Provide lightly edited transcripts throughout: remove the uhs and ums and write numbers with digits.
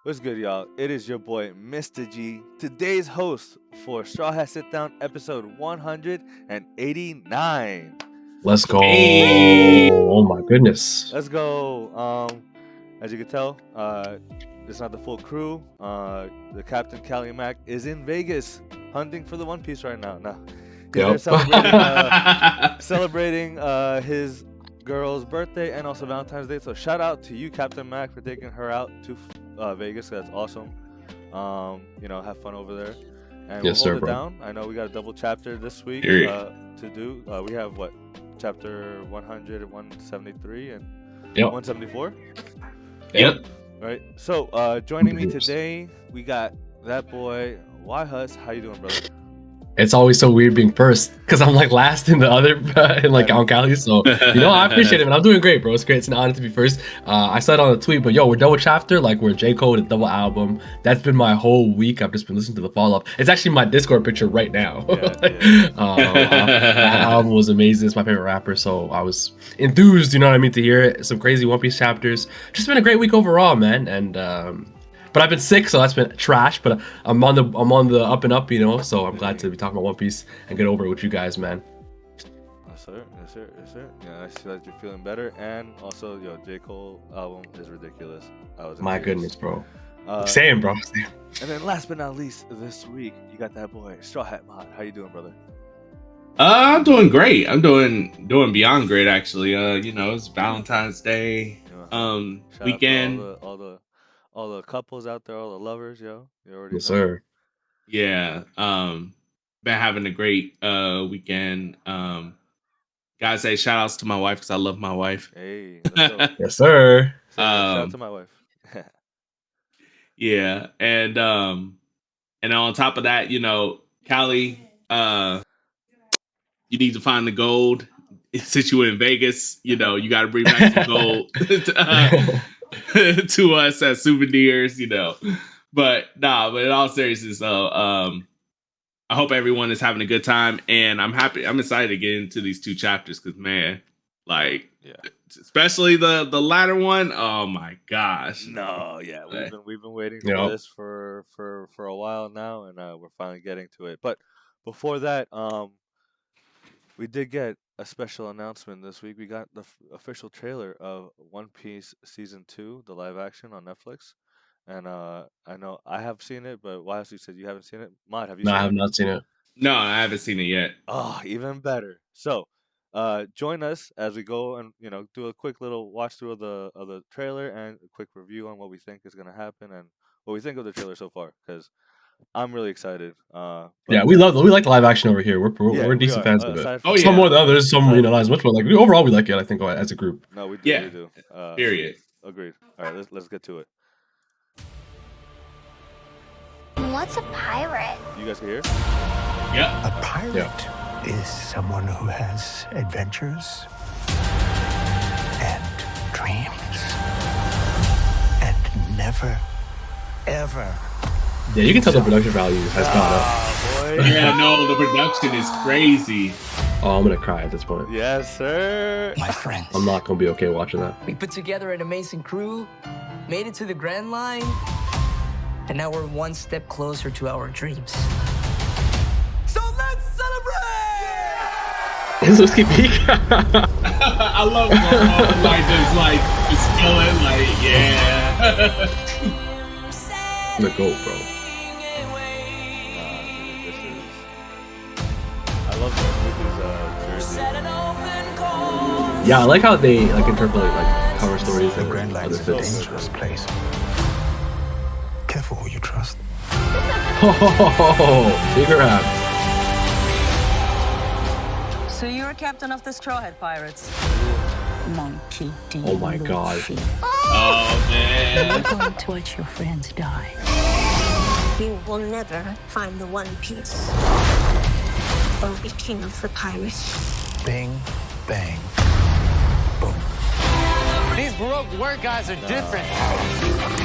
What's good, y'all? It is your boy, Mr. G, today's host for Straw Hat Sit Down, episode 189. Let's go. Hey. Oh my goodness. Let's go. As you can tell, it's not the full crew. The Captain Cali Mac is in Vegas hunting for the One Piece right now. He's there celebrating his girl's birthday and also Valentine's Day. So shout out to you, Captain Mac, for taking her out to Vegas. That's awesome. Have fun over there. And yes, we'll hold sir, it bro. down. I know we got a double chapter this week to do. We have what? Chapter 100, 173, and 174? Yep. Right. So joining me today, we got that boy, huss. How you doing, brother? It's always so weird being first because I'm like last in the other on Cali. So I appreciate it, man. I'm doing great, bro. It's great. It's an honor to be first. I said on the tweet, but we're double chapter, like we're J. Cole with a double album. That's been my whole week. I've just been listening to the follow up. It's actually my Discord picture right now. That album was amazing. It's my favorite rapper, so I was enthused. You know what I mean, to hear it. Some crazy One Piece chapters. Just been a great week overall, man. And but I've been sick, so that's been trash. But I'm on the up and up, So I'm glad to be talking about One Piece and get over it with you guys, man. Yes, sir. Yeah, I see that you're feeling better, and also, J. Cole album is ridiculous. My goodness, bro. Same, bro. Same. And then, last but not least, this week you got that boy Straw Hat Mod. How you doing, brother? I'm doing great. I'm doing beyond great, actually. It's Valentine's Day weekend. All the couples out there, all the lovers, You already know. Sir. Yeah. Been having a great weekend. Gotta say shout outs to my wife because I love my wife. Hey, let's go. Yes, sir. Shout out to my wife. Yeah, and on top of that, Cali, you need to find the gold. Since you're in Vegas, you got to bring back some gold to us as souvenirs, But in all seriousness, I hope everyone is having a good time, and I'm excited to get into these two chapters because, man, especially the latter one. Oh my gosh! No, yeah, we've been waiting for this for a while now, and we're finally getting to it. But before that, we did get a special announcement this week. We got the official trailer of One Piece Season 2, the live action on Netflix. And I know I have seen it, but you said you haven't seen it? Mod, have you seen it? No, I have not seen it. No, I haven't seen it yet. Oh, even better. So, join us as we go and do a quick little watch through of the trailer and a quick review on what we think is going to happen and what we think of the trailer so far, because I'm really excited. We like the live action over here. We're decent fans of it. Some more than others, some not as much, but like overall we like it. I think as a group. No, we do. Yeah. We do. Period. Agreed. All right, let's get to it. What's a pirate? You guys can hear? Yeah. A pirate is someone who has adventures and dreams and never, ever. Yeah, you can tell the production value has gone up. Boy. Yeah, no, the production is crazy. Oh, I'm gonna cry at this point. Yes, sir. My friends. I'm not gonna be okay watching that. We put together an amazing crew, made it to the Grand Line, and now we're one step closer to our dreams. So let's celebrate! Is this keep peak? I love just yeah. The goat, bro. I love this jersey. Yeah, I like how they interpolate cover stories The and Grand Line other is a fits. dangerous place. Careful who you trust. Oh, bigger rap. So you're a captain of the Straw Hat Pirates? Monkey D. Oh my God. Luffy. Oh man. You're going to watch your friends die. You will never find the One Piece or be king of the pirates. Bing, bang, boom. These Baroque word guys are different.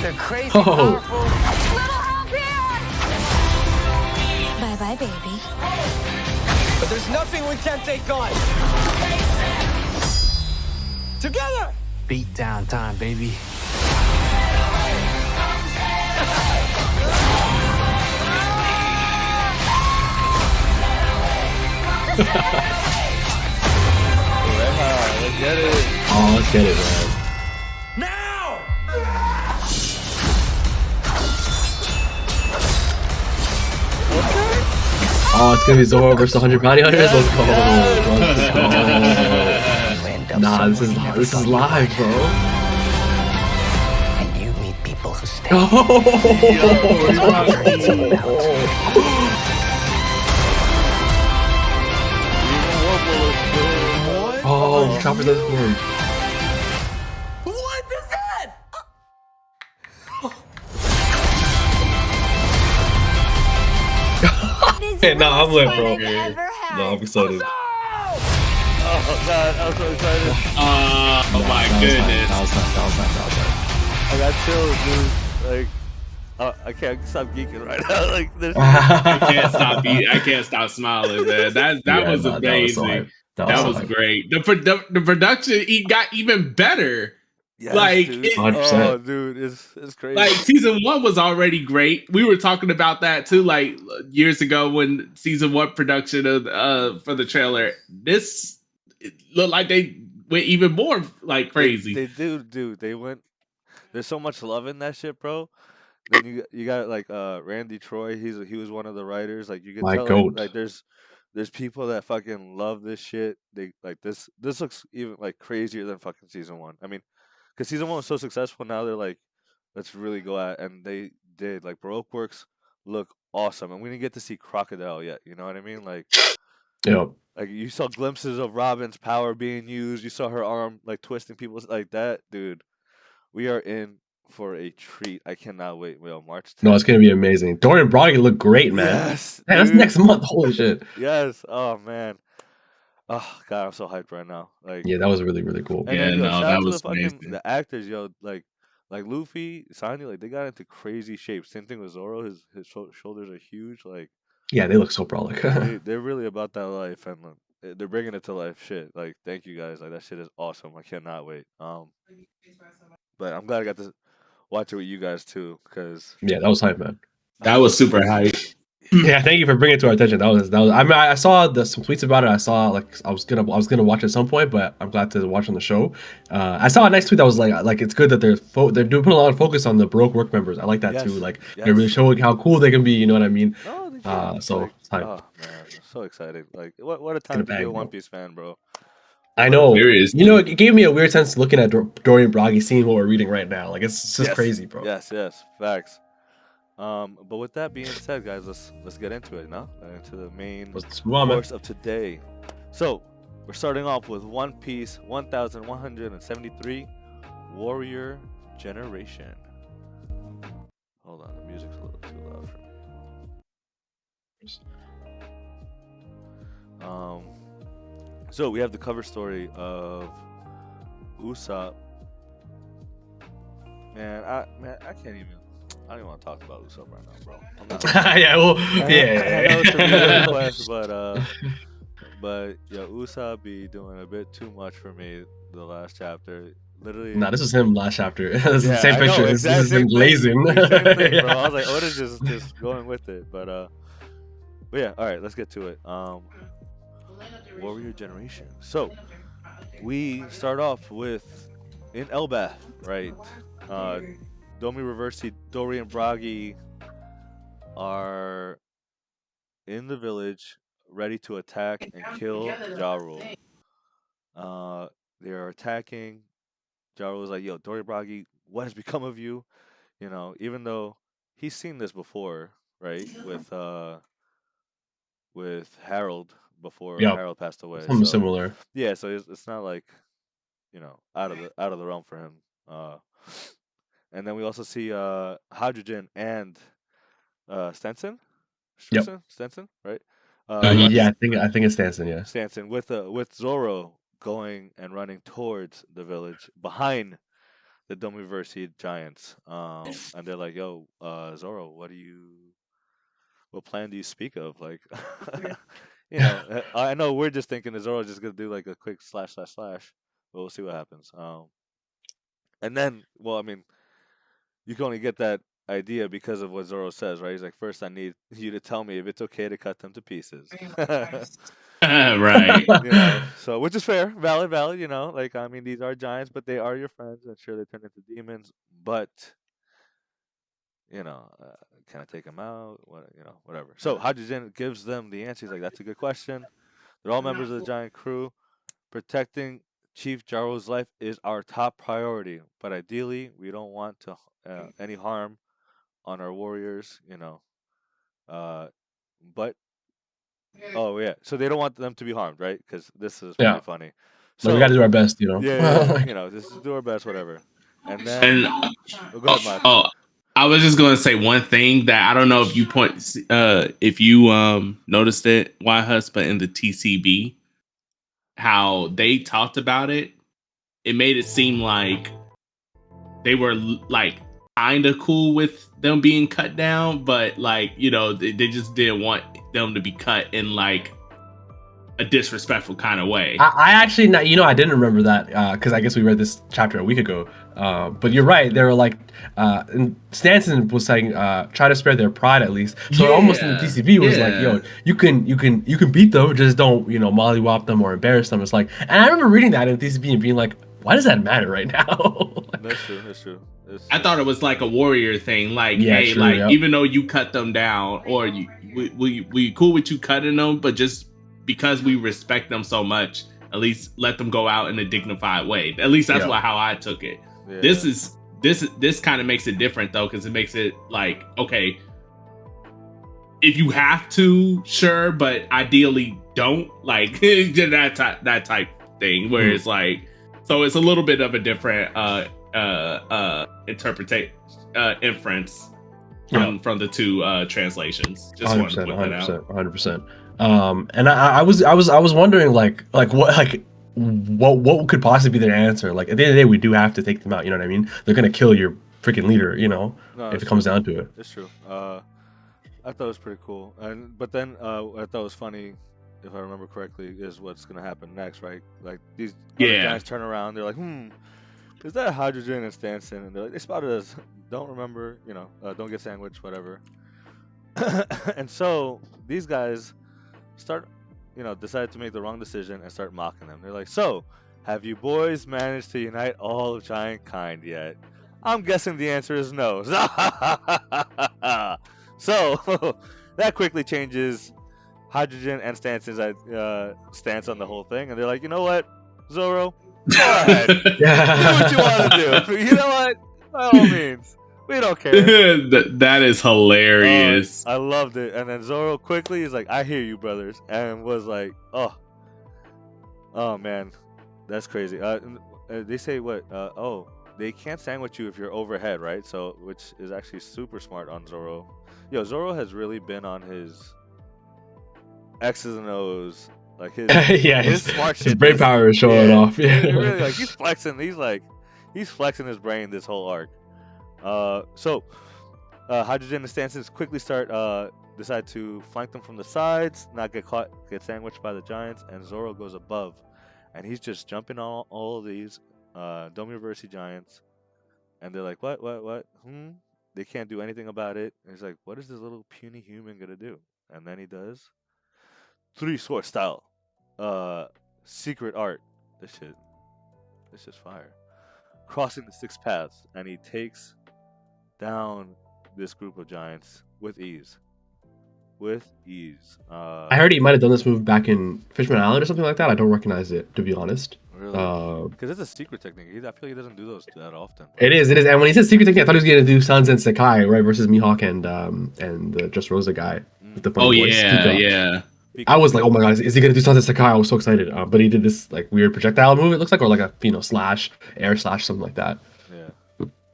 They're crazy, Oh. powerful. Little help here! Bye-bye, baby. But there's nothing we can't take on. Together! beat down time, baby. Let's get it. Oh, let's get it, man. Now! Oh, it's gonna be Zoro versus 100 bounty hunters. Let's go. Let's go. Nah, this is live, bro. And you meet people who stay. Oh, Chopper does work. What is that? Hey, nah, I'm lit, bro. Nah, I'm excited. Oh god, I'm so excited. Oh my goodness. That was nice. I got chills, dude. Like, I can't stop geeking right now. Like, there's I can't stop smiling, man. That was amazing. That was great. The production got even better. yes, Like, dude. 100%. Oh, dude, it's crazy. Like season 1 was already great. We were talking about that too, like years ago when season 1 production of for the trailer. This it looked like they went even more like crazy. They do, dude. They went. There's so much love in that shit, bro. Then you got like Randy Troy. He was one of the writers. Like you could My tell, goat. like there's people that fucking love this shit. They like this. This looks even like crazier than fucking season 1. I mean, because season 1 was so successful. Now they're like, let's really go at, and they did. Like Baroque works look awesome, and we didn't get to see Crocodile yet. You know what I mean? Like. Yep. Like you saw glimpses of Robin's power being used. You saw her arm like twisting people like that, dude. We are in for a treat. I cannot wait. Well, March 10th. No, it's gonna be amazing. Dorian Broggy look great, man. Yes, Man, that's dude. next month. Holy shit. Yes. Oh man. Oh god, I'm so hyped right now. Like, Yeah, that was really, really cool. and Yeah, then, yo, no, shout that out to the was fucking amazing. the actors, yo. Like Luffy, Sandy, like they got into crazy shape. Same thing with Zoro. His shoulders are huge. Like Yeah, they look so brolic. they're really about that life, and they're bringing it to life. Shit. Like, thank you guys. Like that shit is awesome. I cannot wait. But I'm glad I got to watch it with you guys too, because Yeah, that was hype, man. That was super hype. Yeah, thank you for bringing it to our attention. That was. I mean, I saw some tweets about it. I saw like I was gonna watch it at some point, but I'm glad to watch on the show. I saw a nice tweet that was like it's good that they're doing put a lot of focus on the Baroque work members. I like that too. Yes, Like they're really showing how cool they can be. You know what I mean? no, they can. So Like, it's hype. oh man, I'm so excited. Like, what a time gonna to be bang, a bro. One Piece fan, bro. I know. Serious. You know, it gave me a weird sense looking at Dorian Broggy, seeing what we're reading right now. Like it's just crazy, bro. Yes, facts. But with that being said, guys, let's get into it now. Into the main Let's move on, man. course of today. So we're starting off with One Piece 1173 Warrior Generation. Hold on, the music's a little too loud for me. So we have the cover story of Usopp. Man, I can't even. I don't even want to talk about Usopp right now, bro. I'm not. Yeah, well, I know yeah. it's a real request, but yeah, Usopp be doing a bit too much for me. The last chapter, literally. Nah, this is him last chapter. This is the Yeah, same I know, picture. This is him blazing. Same thing, bro. Yeah. I was like, Oda's just going with it, but yeah. All right, let's get to it. Warrior Generation. So we start off with in Elbath, right? Domi Reversi, Dory, and Bragi are in the village, ready to attack and kill Ja Rule. They are attacking. Ja Rule is like, "Yo, Dory Bragi, what has become of you?" You know, even though he's seen this before, right? With Harold before Yep. Harold passed away. Something So, similar. yeah, so it's not like, out of the realm for him. And then we also see Hydrogen and Stenson, Yep. Stenson, right? Yeah, I think it's Stanson. Yeah. Stanson with Zoro going and running towards the village behind the Domiverse giants. And they're like, "Yo, Zoro, what plan do you speak of?" Like, I know we're just thinking that Zoro's just gonna do like a quick slash, but we'll see what happens. And then, well, I mean, you can only get that idea because of what Zoro says, right? He's like, first, I need you to tell me if it's okay to cut them to pieces. Right. So which is fair, valid. Like I mean, these are giants, but they are your friends, and sure, they turn into demons, but you know, uh, can I take them out? Whatever. So Hydrogen gives them the answer. He's like, that's a good question. They're all members of the giant crew. Protecting Chief Jaro's life is our top priority, but ideally, we don't want to any harm on our warriors. Uh, but oh yeah, so they don't want them to be harmed, right? Because this is pretty Yeah. funny. Like we got to So do our best, yeah, this is do our best, whatever. And then, And oh, go ahead, Mark. I was just gonna say one thing that I don't know if you if you noticed it, why Huss, but in the TCB, how they talked about it, it made it seem like they were like kind of cool with them being cut down, but like they just didn't want them to be cut in like a disrespectful kind of way. I actually, not, I didn't remember that because I guess we read this chapter a week ago. But you're right. They were like, and Stanton was saying, try to spare their pride at least. So almost in the TCB was like, yo, you can beat them, just don't mollywop them or embarrass them. It's like, and I remember reading that in the TCB and being like, why does that matter right now? That's true. I thought it was like a warrior thing, like, Yeah, hey, true, like yep. even though you cut them down, or we cool with you cutting them, but just because we respect them so much, at least let them go out in a dignified way. At least that's how I took it. Yeah. This kind of makes it different though, because it makes it like, okay, if you have to, sure, but ideally don't, like that type thing where it's like, so it's a little bit of a different inference from the two translations. Just 100%, wanted to put that out. 100%. And I was wondering like what could possibly be their answer? Like at the end of the day, we do have to take them out. You know what I mean? They're gonna kill your freaking leader. No, if it comes down to it. It's true. I thought it was pretty cool, but then I thought it was funny, if I remember correctly, is what's gonna happen next, right? Like these other guys turn around, they're like, is that Hydrogen and Stanson? And they're like, they spotted us. Don't remember, don't get sandwiched, whatever. And so these guys start, decide to make the wrong decision and start mocking them. They're like, so, have you boys managed to unite all of giant kind yet? I'm guessing the answer is no. So, that quickly changes Hydrogen and Stanson's stance on the whole thing. And they're like, you know what, Zoro? Go ahead. Do what you want to do. You know what? By all means. We don't care. That is hilarious. I loved it. And then Zoro quickly is like, I hear you, brothers. And was like, oh man, that's crazy. They say what? They can't sandwich you if you're overhead, right? So, which is actually super smart on Zoro. Yo, Zoro has really been on his X's and O's. Like his smart shit. His brain power is showing off. Yeah. Really, like he's flexing. He's flexing his brain this whole arc. So Hydrogen and Stanson quickly decide to flank them from the sides, not get sandwiched by the giants, and Zoro goes above, and he's just jumping all of these Domiverse giants, and they're like, what? They can't do anything about it. And he's like, what is this little puny human gonna do? And then he does 3-sword style, secret art. This is fire. Crossing the 6 paths, and he takes down this group of giants with ease. I heard he might have done this move back in Fishman Island or something like that. I don't recognize it, to be honest. Really? Because it's a secret technique. I feel like he doesn't do those that often. It is. And when he said secret technique, I thought he was going to do Suns and Sakai, right, versus Mihawk and the Just Rosa guy with the funny voice. Yeah. I was like, oh my god, is he going to do Suns and Sakai? I was so excited. But he did this like weird projectile move. It looks like, or like a slash, air slash, something like that. Yeah.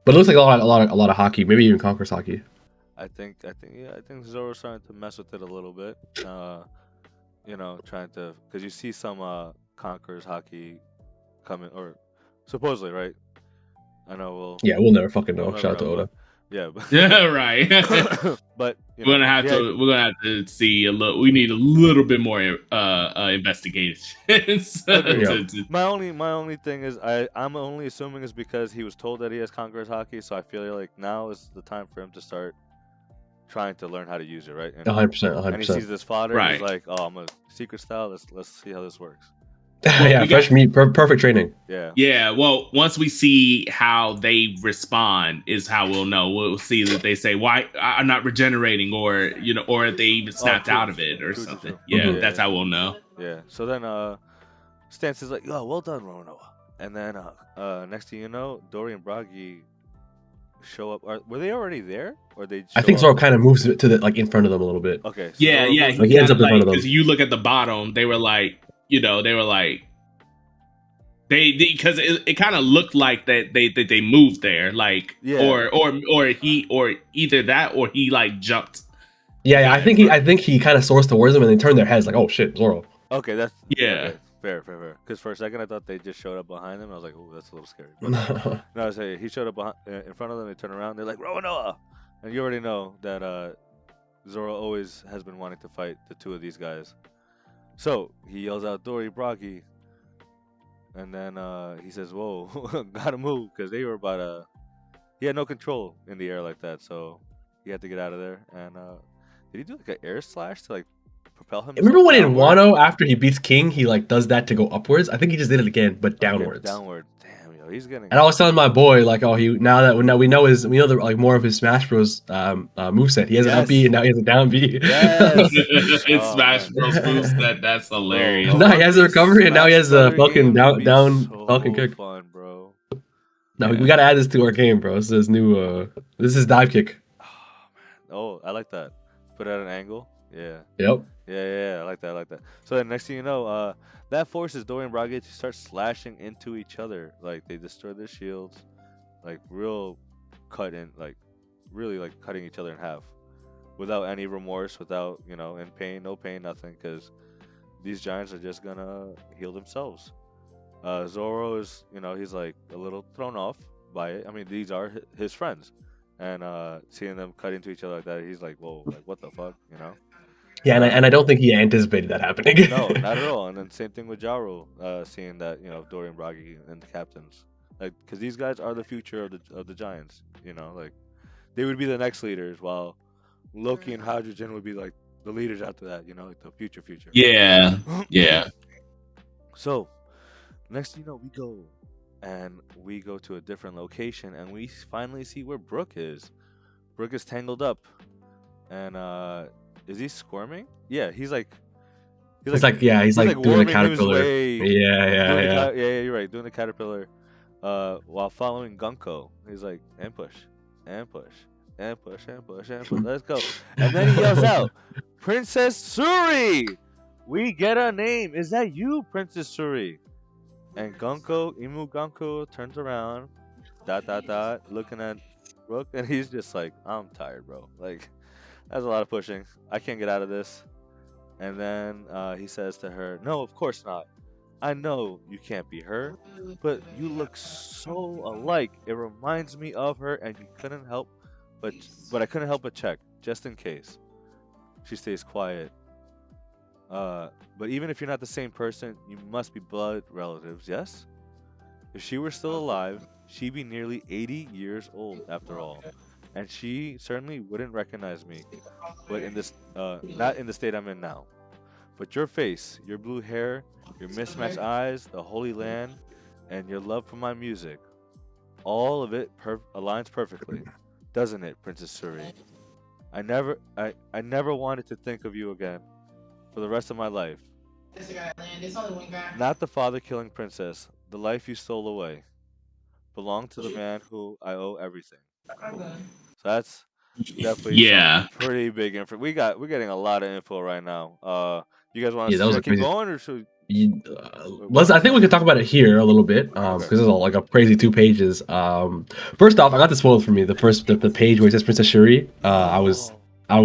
But it looks like a lot of hockey, maybe even Conqueror's hockey. I think Zoro's starting to mess with it a little bit. Trying to, because you see some Conqueror's hockey coming, or supposedly, right? I know we'll never fucking know. Shout out to Oda. Yeah, but, Yeah, right. but you we're know, gonna have to see a little. We need a little bit more investigation. Agreed. to- My only thing is I'm only assuming is because he was told that he has conqueror's haki, so I feel like now is the time for him to start trying to learn how to use it, right? And 100%, and he sees 100%. this fodder, and he's Right. like, "Oh, I'm a secret style. Let's see how this works." Yeah, we fresh meat, perfect training. Yeah. Yeah, well, once we see how they respond, is how we'll know. We'll see that they say, "Why I'm not regenerating," or or if they even snapped true. out of it or True. something. Yeah, Mhm. that's how we'll know. Yeah. So then Stance is like, "Oh, well done, Roronoa." And then next thing you know, Dory and Bragi show up. Were they already there, or they? I think Zoro kind of moves it to the like in front of them a little bit. Okay. So Yeah, Zoro yeah. moves- Like, he ends up in front of them. Because you look at the bottom, they were like, because it kind of looked like that they moved there, like Yeah. or either that or he like jumped. Yeah, I think he kind of sourced towards them and they turned their heads like, oh shit, Zoro. Okay, that's Yeah. okay. Fair. Because for a second I thought they just showed up behind them. I was like, "Oh, that's a little scary." But no, I say he showed up in front of them. They turn around. They're like, "Roronoa," and you already know that Zoro always has been wanting to fight the two of these guys. So he yells out, "Dory, Bragi," and then he says, "Whoa, gotta move," because they were about to. He had no control in the air like that, so he had to get out of there. And did he do like an air slash to like propel him? Remember when in Wano, after he beats King, he like does that to go upwards? I think he just did it again, but downwards. Downward. Damn, yo, he's getting. And I was telling my boy, like, oh, now we know the like more of his Smash Bros. Moveset. He has an up B and now he has a down B. Yes. It's Oh, Smash man. Bros. Boost. That's hilarious. No, he has a recovery and now he has a Smash fucking Brother game down would be Falcon so kick. Fun, bro. No, we gotta add this to our game, bro. This is new. This is dive kick. Oh man. Oh, I like that. Put it at an angle. Yeah. Yep. Yeah. I like that. So then next thing you know, that forces Dory and Bragi to start slashing into each other. Like they destroy their shields, like real cut in, like really like cutting each other in half, without any remorse, without in pain, no pain, nothing, because these giants are just gonna heal themselves. Zoro is, he's like a little thrown off by it. I mean, these are his friends, and seeing them cut into each other like that, he's like, "Whoa, like what the fuck," Yeah, and I don't think he anticipated that happening. No, not at all. And then same thing with Jaro, seeing that Dory and Bragi and the captains, like, because these guys are the future of the giants. Like they would be the next leaders, while Loki and Hydrogen would be like the leaders after that. Like the future. Yeah. So next thing you know, we go to a different location, and we finally see where Brook is. Brook is tangled up, and is he squirming? Yeah, he's like doing the worming his caterpillar. way. Yeah. Yeah, you're right. Doing the caterpillar, while following Gunko. He's like, ambush. Let's go. And then he yells out, "Princess Suri! We get a name. Is that you, Princess Suri?" And Imu Gunko turns around, ... looking at Brook, and he's just like, "I'm tired, bro. Like, that's a lot of pushing. I can't get out of this." And then he says to her, "No, of course not. I know you can't be her, but you look so alike. It reminds me of her, and you couldn't help but I couldn't help but check, just in case." She stays quiet. But even if you're not the same person, you must be blood relatives, yes? If she were still alive, she'd be nearly 80 years old after all. And she certainly wouldn't recognize me, but not in the state I'm in now. But your face, your blue hair, your mismatched eyes, the Holy Land, and your love for my music, all of it aligns perfectly, doesn't it, Princess Suri? I never wanted to think of you again for the rest of my life. Not the father-killing princess, the life you stole away, belonged to the man who I owe everything. So that's definitely some pretty big info. We're getting a lot of info right now. You guys want to keep going, or should I think we could talk about it here a little bit, because it's all like a crazy 2 pages. First off, I got this spoiled for me. The page where it says Princess Shuri, I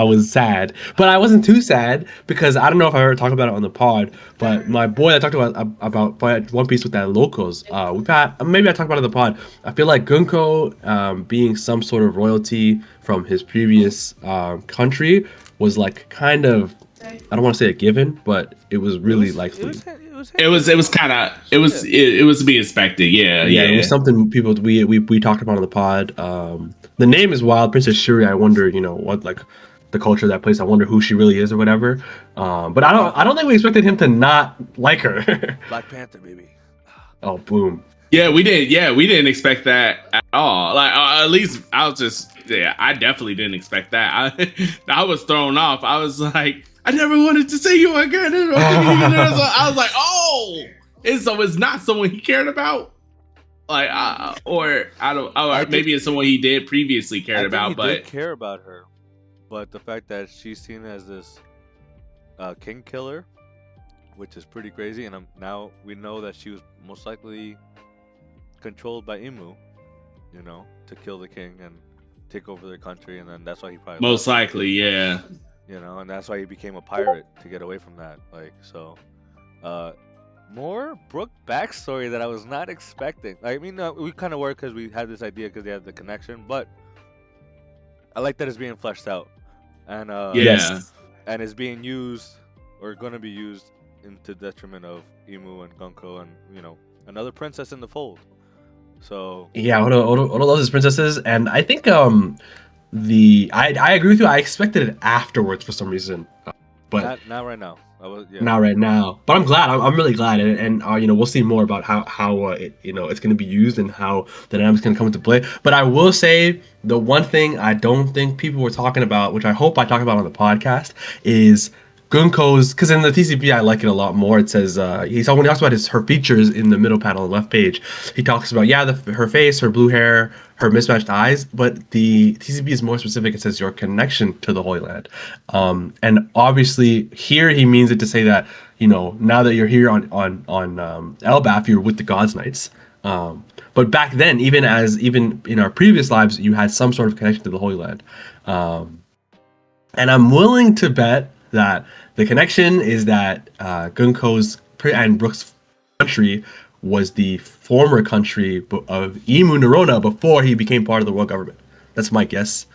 was sad, but I wasn't too sad because I don't know if I ever talked about it on the pod. But my boy, I talked about One Piece with that locals. We've had maybe I talked about it on the pod. I feel like Gunko, being some sort of royalty from his previous country, was like kind of, I don't want to say a given, but it was really likely. It was kind of it was to be expected. Yeah, It was something people we talked about on the pod. The name is wild, Princess Shuri. I wonder, what like the culture of that place. I wonder who she really is or whatever. But I don't think we expected him to not like her. Black Panther, baby. Oh, boom. Yeah, we did. Yeah, we didn't expect that at all. Like, at least I definitely didn't expect that. I was thrown off. I was like, I never wanted to see you again. I was like, oh, it's not someone he cared about. Like, or I don't. Or maybe it's someone he did previously cared about. But did care about her, but the fact that she's seen as this king killer, which is pretty crazy, and now we know that she was most likely controlled by Imu, to kill the king and take over their country, and then that's why he probably most likely, yeah. And that's why he became a pirate to get away from that. Like, so, more Brook backstory that I was not expecting. I mean, we kind of were because we had this idea because they had the connection, but I like that it's being fleshed out, and yes, and it's being used or going to be used into detriment of Imu and Gunko and another princess in the fold. So yeah, Oda loves his princesses, and I think I agree with you. I expected it afterwards for some reason, but not right now. Not right now. But I'm glad. I'm really glad, and we'll see more about how it's going to be used and how the dynamics going to come into play. But I will say the one thing I don't think people were talking about, which I hope I talk about on the podcast, is Gunko's, because in the TCP I like it a lot more. It says when he talks about her features in the middle panel on the left page, he talks about her face, her blue hair, her mismatched eyes, but the TCP is more specific. It says your connection to the Holy Land, and obviously here he means it to say that now that you're here on Elbaf, you're with the Gods Knights. But back then, even in our previous lives, you had some sort of connection to the Holy Land, and I'm willing to bet that the connection is that Gunko's and Brook's country was the former country of Imu Nerona before he became part of the world government. That's my guess.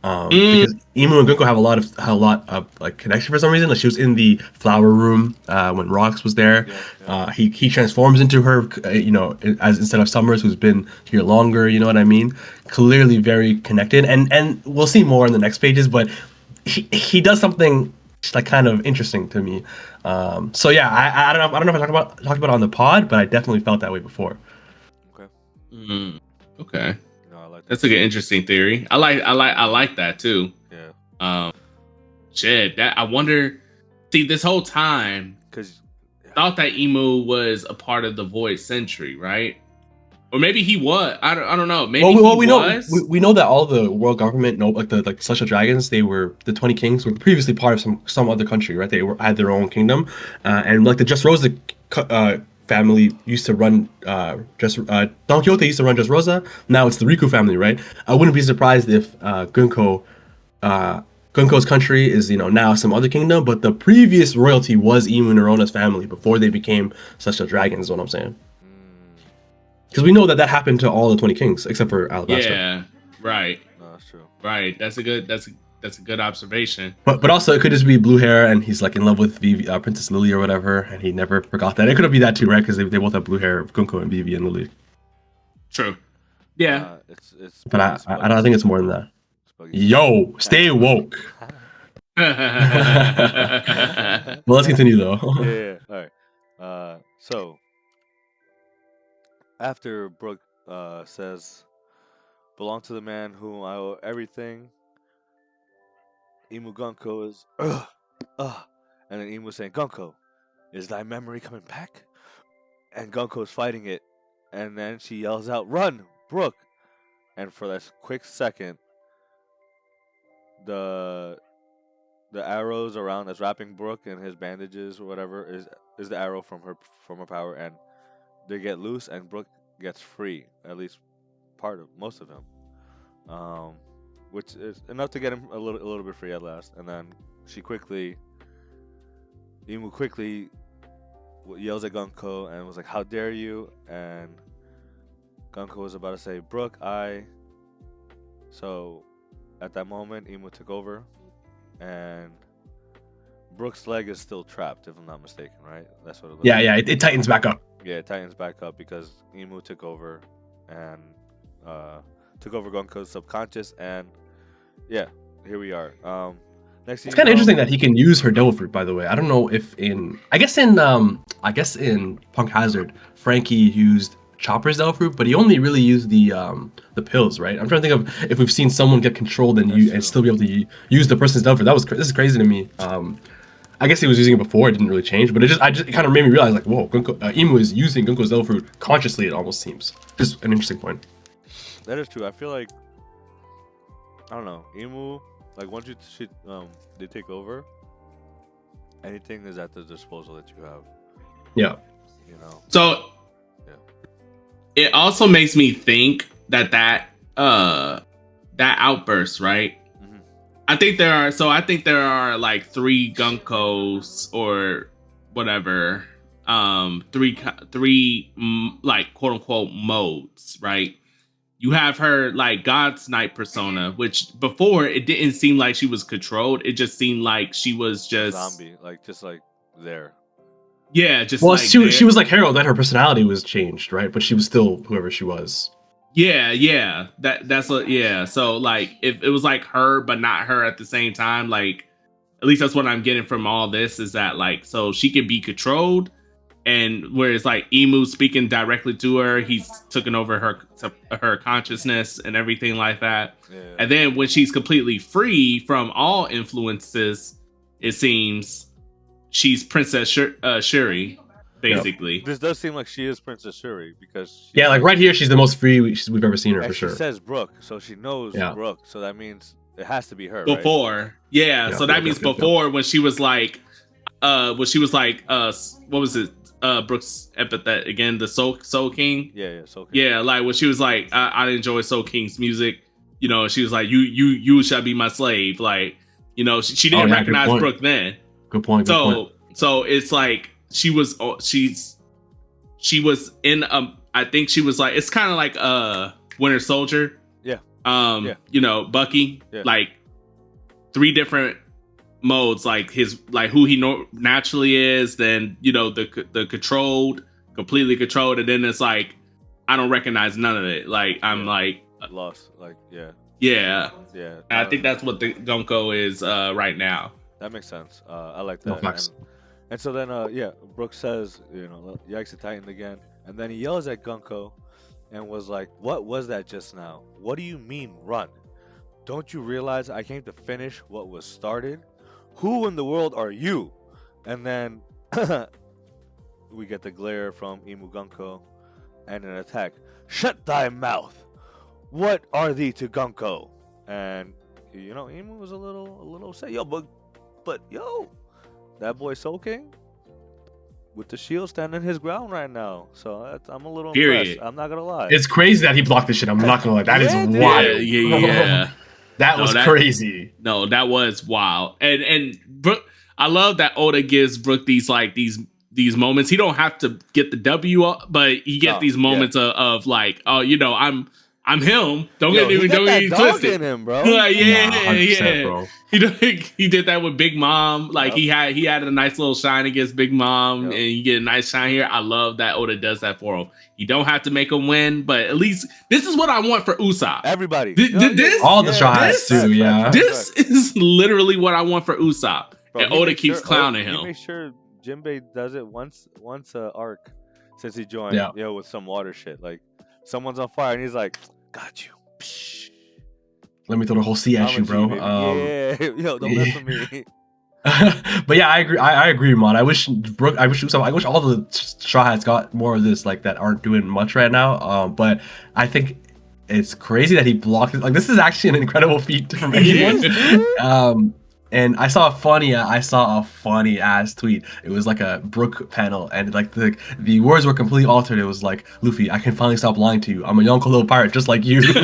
Because Imu and Gunko have a lot of like connection for some reason. Like she was in the flower room when Rox was there. He transforms into her, as instead of Summers, who's been here longer. You know what I mean? Clearly very connected, and we'll see more in the next pages. But he does something like kind of interesting to me. So yeah, I don't know if I talked about it on the pod, but I definitely felt that way before. Okay. Okay. I like that. That's a good, interesting theory. I like that too. Yeah. Shit. That I wonder. See, this whole time, Because thought that Imu was a part of the Void Century, right? Or maybe he was. I don't know. Maybe he was. We know that all the world government, like the Celestial Dragons, they were the 20 Kings were previously part of some other country, right? They had their own kingdom, and like the Just Rosa family used to run Don Quixote used to run Just Rosa. Now it's the Riku family, right? I wouldn't be surprised if Gunko's country is now some other kingdom, but the previous royalty was Imu Nerona's family before they became Celestial Dragons. Is what I'm saying. Because we know that happened to all the 20 Kings except for Alabasta. Yeah, right. no, that's true. Right. That's a good observation. But also it could just be blue hair and he's like in love with Princess Lily or whatever, and he never forgot that. It could be that too, right? Because they both have blue hair, Gunko and Vivi and Lily. True. Yeah. It's But I don't think it's more than that. Yo, stay woke. Well, let's continue though. Yeah. All right. So after Brook says, "Belong to the man whom I owe everything," Imu Gunko is, and then Imu saying, "Gunko, is thy memory coming back?" And Gunko is fighting it, and then she yells out, "Run, Brook!" And for that quick second, the arrows around that's wrapping Brook and his bandages or whatever is the arrow from her power, and they get loose and Brook gets free, at least most of him. which is enough to get him a little bit free at last. And then Imu quickly yells at Gunko and was like, "How dare you?" And Gunko was about to say, "Brook, I." So at that moment, Imu took over, and Brook's leg is still trapped, if I'm not mistaken, right? That's what it looks like. Yeah, it tightens back up. Yeah, it tightens back up because Imu took over and took over Gonko's subconscious, and yeah, here we are. Next It's kind of interesting that he can use her devil fruit, by the way. I don't know if I guess in Punk Hazard, Frankie used Chopper's devil fruit, but he only really used the pills, right? I'm trying to think of if we've seen someone get controlled and still be able to use the person's devil fruit. This is crazy to me. I guess he was using it before; it didn't really change, but it kind of made me realize, like, whoa, Imu is using Gunko's devil fruit consciously. It almost seems. Just an interesting point. That is true. I feel like, I don't know, Imu, like once they take over, anything is at the disposal that you have. Yeah. You know. So it also makes me think that outburst, right? Mm-hmm. I think there are like 3 Gunkos or whatever, three like quote unquote modes, right? You have her like God's Knight persona, which before it didn't seem like she was controlled. It just seemed like she was just zombie, just like there. Yeah, just well, like she was like Harold, that her personality was changed, right? But she was still whoever she was. Yeah. That's what. Yeah. So like, if it was like her, but not her at the same time, like at least that's what I'm getting from all this is that like, so she can be controlled, and whereas like Imu speaking directly to her, he's taken over her consciousness and everything like that. Yeah. And then when she's completely free from all influences, it seems she's Princess Shuri, basically. Yep. This does seem like she is Princess Shuri because like right here, she's the most free we've ever seen her for sure. She says Brook, so she knows Brook, so that means it has to be her. Before, right? yeah. So that means before when she was like, what was it? Brook's epithet again, the Soul King. Yeah, Soul King. Yeah, like when she was like, I enjoy Soul King's music. You know, she was like, you shall be my slave. Like, you know, she didn't recognize Brook then. Good point. So it's like she was in I think she was like, it's kind of like Winter Soldier. Yeah. You know, Bucky. Yeah. Like 3 different modes, like his who he naturally is, then you know the controlled, completely controlled, and then it's like I don't recognize none of it. Like I'm like lost. Like yeah. I think that's what the Gunko is right now. That makes sense. I like that. And so then Brook says, you know, yikes, it tightened again, and then he yells at Gunko and was like, "What was that just now? What do you mean run? Don't you realize I came to finish what was started? Who in the world are you?" And then we get the glare from Imu Gunko and an attack. "Shut thy mouth! What are thee to Gunko?" And you know, Imu was a little upset. Yo, but that boy Soul King with the shield standing his ground right now. So I'm a little impressed. I'm not gonna lie. It's crazy that he blocked this shit. I'm not gonna lie. That is wild. Yeah. That was crazy. No, that was wild. And Brook, I love that Oda gives Brook these moments. He don't have to get the W, but he get these moments of like, oh, you know, I'm him. Don't get me twisted. In him, bro. Yeah. Bro. He did that with Big Mom. Like he had a nice little shine against Big Mom, and you get a nice shine here. I love that Oda does that for him. You don't have to make him win, but at least this is what I want for Usopp. Everybody, all the shots too. Yeah, this is literally what I want for Usopp. Bro, and Oda keeps clowning him. He makes sure Jinbei does it once arc since he joined. You know, with some water shit. Like someone's on fire, and he's like, "Got you." Psh. Let me throw the whole sea at you, bro. Yo, don't mess with me. But yeah, I agree. I agree, Mon. I wish Usopp. I wish all the Straw Hats got more of this, like that aren't doing much right now. But I think it's crazy that he blocked it. Like this is actually an incredible feat from anyone. And I saw a funny ass tweet. It was like a Brook panel, and like the words were completely altered. It was like, Luffy, I can finally stop lying to you. I'm a young little pirate just like you. Bro,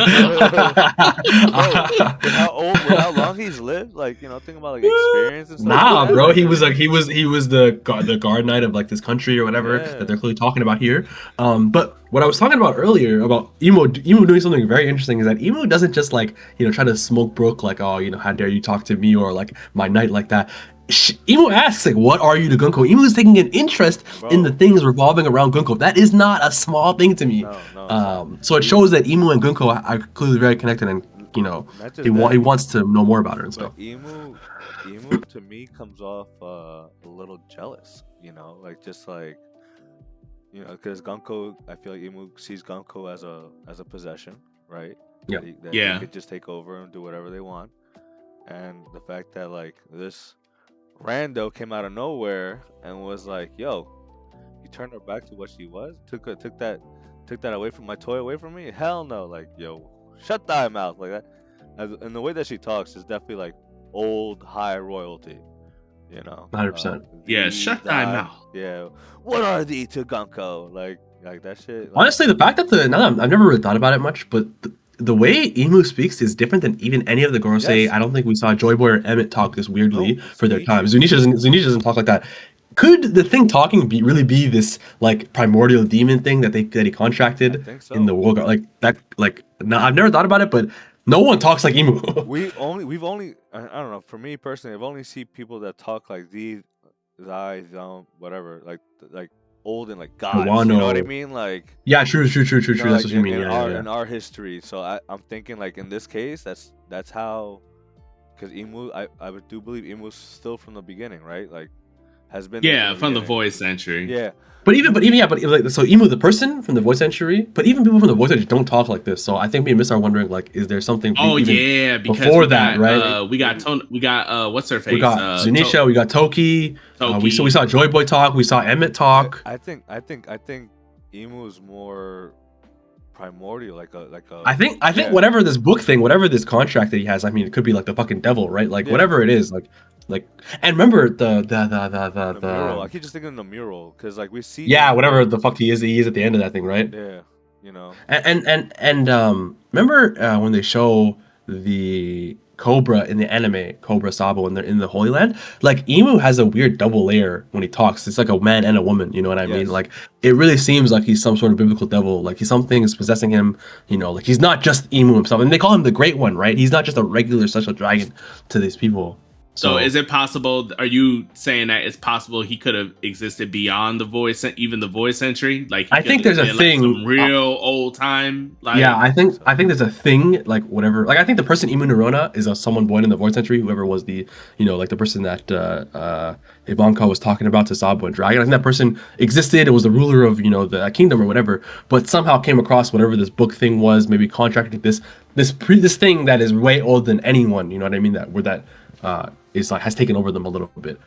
with how long he's lived, like, you know, think about like experience and stuff. Nah, like that, bro, like, he was like he was the guard knight of like this country or whatever Yeah. that they're clearly talking about here. But what I was talking about earlier about Emo doing something very interesting is that Emo doesn't just like, you know, try to smoke Brook like, oh, you know, how dare you talk to me, or like my knight like that. Emo asks like, what are you to Gunko? Emo is taking an interest in the things revolving around Gunko. That is not a small thing to me. No, so it shows that Emo and Gunko are clearly very connected, and you know, he wants to know more about her and stuff. Emu to me comes off a little jealous, you know, like just like, you know, because Gunko, I feel like Emu sees Gunko as a possession, right? Yeah. That they could just take over and do whatever they want, and the fact that like this rando came out of nowhere and was like, "Yo, you turned her back to what she was, took that away from my toy away from me? Hell no!" Like, yo, shut thy mouth, like that. And the way that she talks is definitely like old high royalty, you know. 100%. Yeah, shut thy mouth. Yeah, what are thee to Gunko? Like that shit. Like, Honestly, the fact that I've never really thought about it much, but the way Emu speaks is different than even any of the Gorosei. I don't think we saw Joy Boy or Emmett talk this weirdly for their time. Zunisha doesn't talk like that. Could the thing talking really be this like primordial demon thing that he contracted in the world? Like that, like no, I've never thought about it, but no one talks like Emu. we've only I don't know. For me personally, I've only seen people that talk like these, whatever, like old and like gods. You know what I mean? Like, yeah, true. you know, That's like what you mean. In our history. So I'm thinking like in this case, that's how, because Emu, I do believe Emu's still from the beginning, right? Like, has been from the voice century. Yeah. But like, so Emu the person from the voice century, but even people from the voice century don't talk like this. So I think me and Miss are wondering like, is there something? Because before that, right? We got what's her face? We got Zunisha, we got Toki. We saw Joy Boy talk. We saw Emmett talk. I think Emu is more primordial, like a. I think whatever this book thing, whatever this contract that he has, I mean, it could be like the fucking devil, right? Like whatever it is, like, and remember the mural. I keep just thinking of the mural because like we see. Yeah, whatever the fuck he is at the end of that thing, right? Yeah, you know. And remember when they show the Cobra in the anime, Cobra Sabo, when they're in the Holy Land, like Emu has a weird double layer when he talks. It's like a man and a woman, you know what I mean? Like it really seems like he's some sort of biblical devil. Like something is possessing him, you know, like he's not just Emu himself. And they call him the Great One, right? He's not just a regular special dragon to these people. So is it possible? Are you saying that it's possible he could have existed beyond the voice, even the voice century? Like I think there's a thing, like some real old time. Like, yeah, I think there's a thing, like whatever. Like I think the person Emu Nerona is someone born in the voice century. Whoever was the, you know, like the person that Ivanka was talking about to Sabo and Dragon. I think that person existed. It was the ruler of, you know, the kingdom or whatever. But somehow came across whatever this book thing was. Maybe contracted this thing that is way older than anyone. You know what I mean? That is like has taken over them a little bit.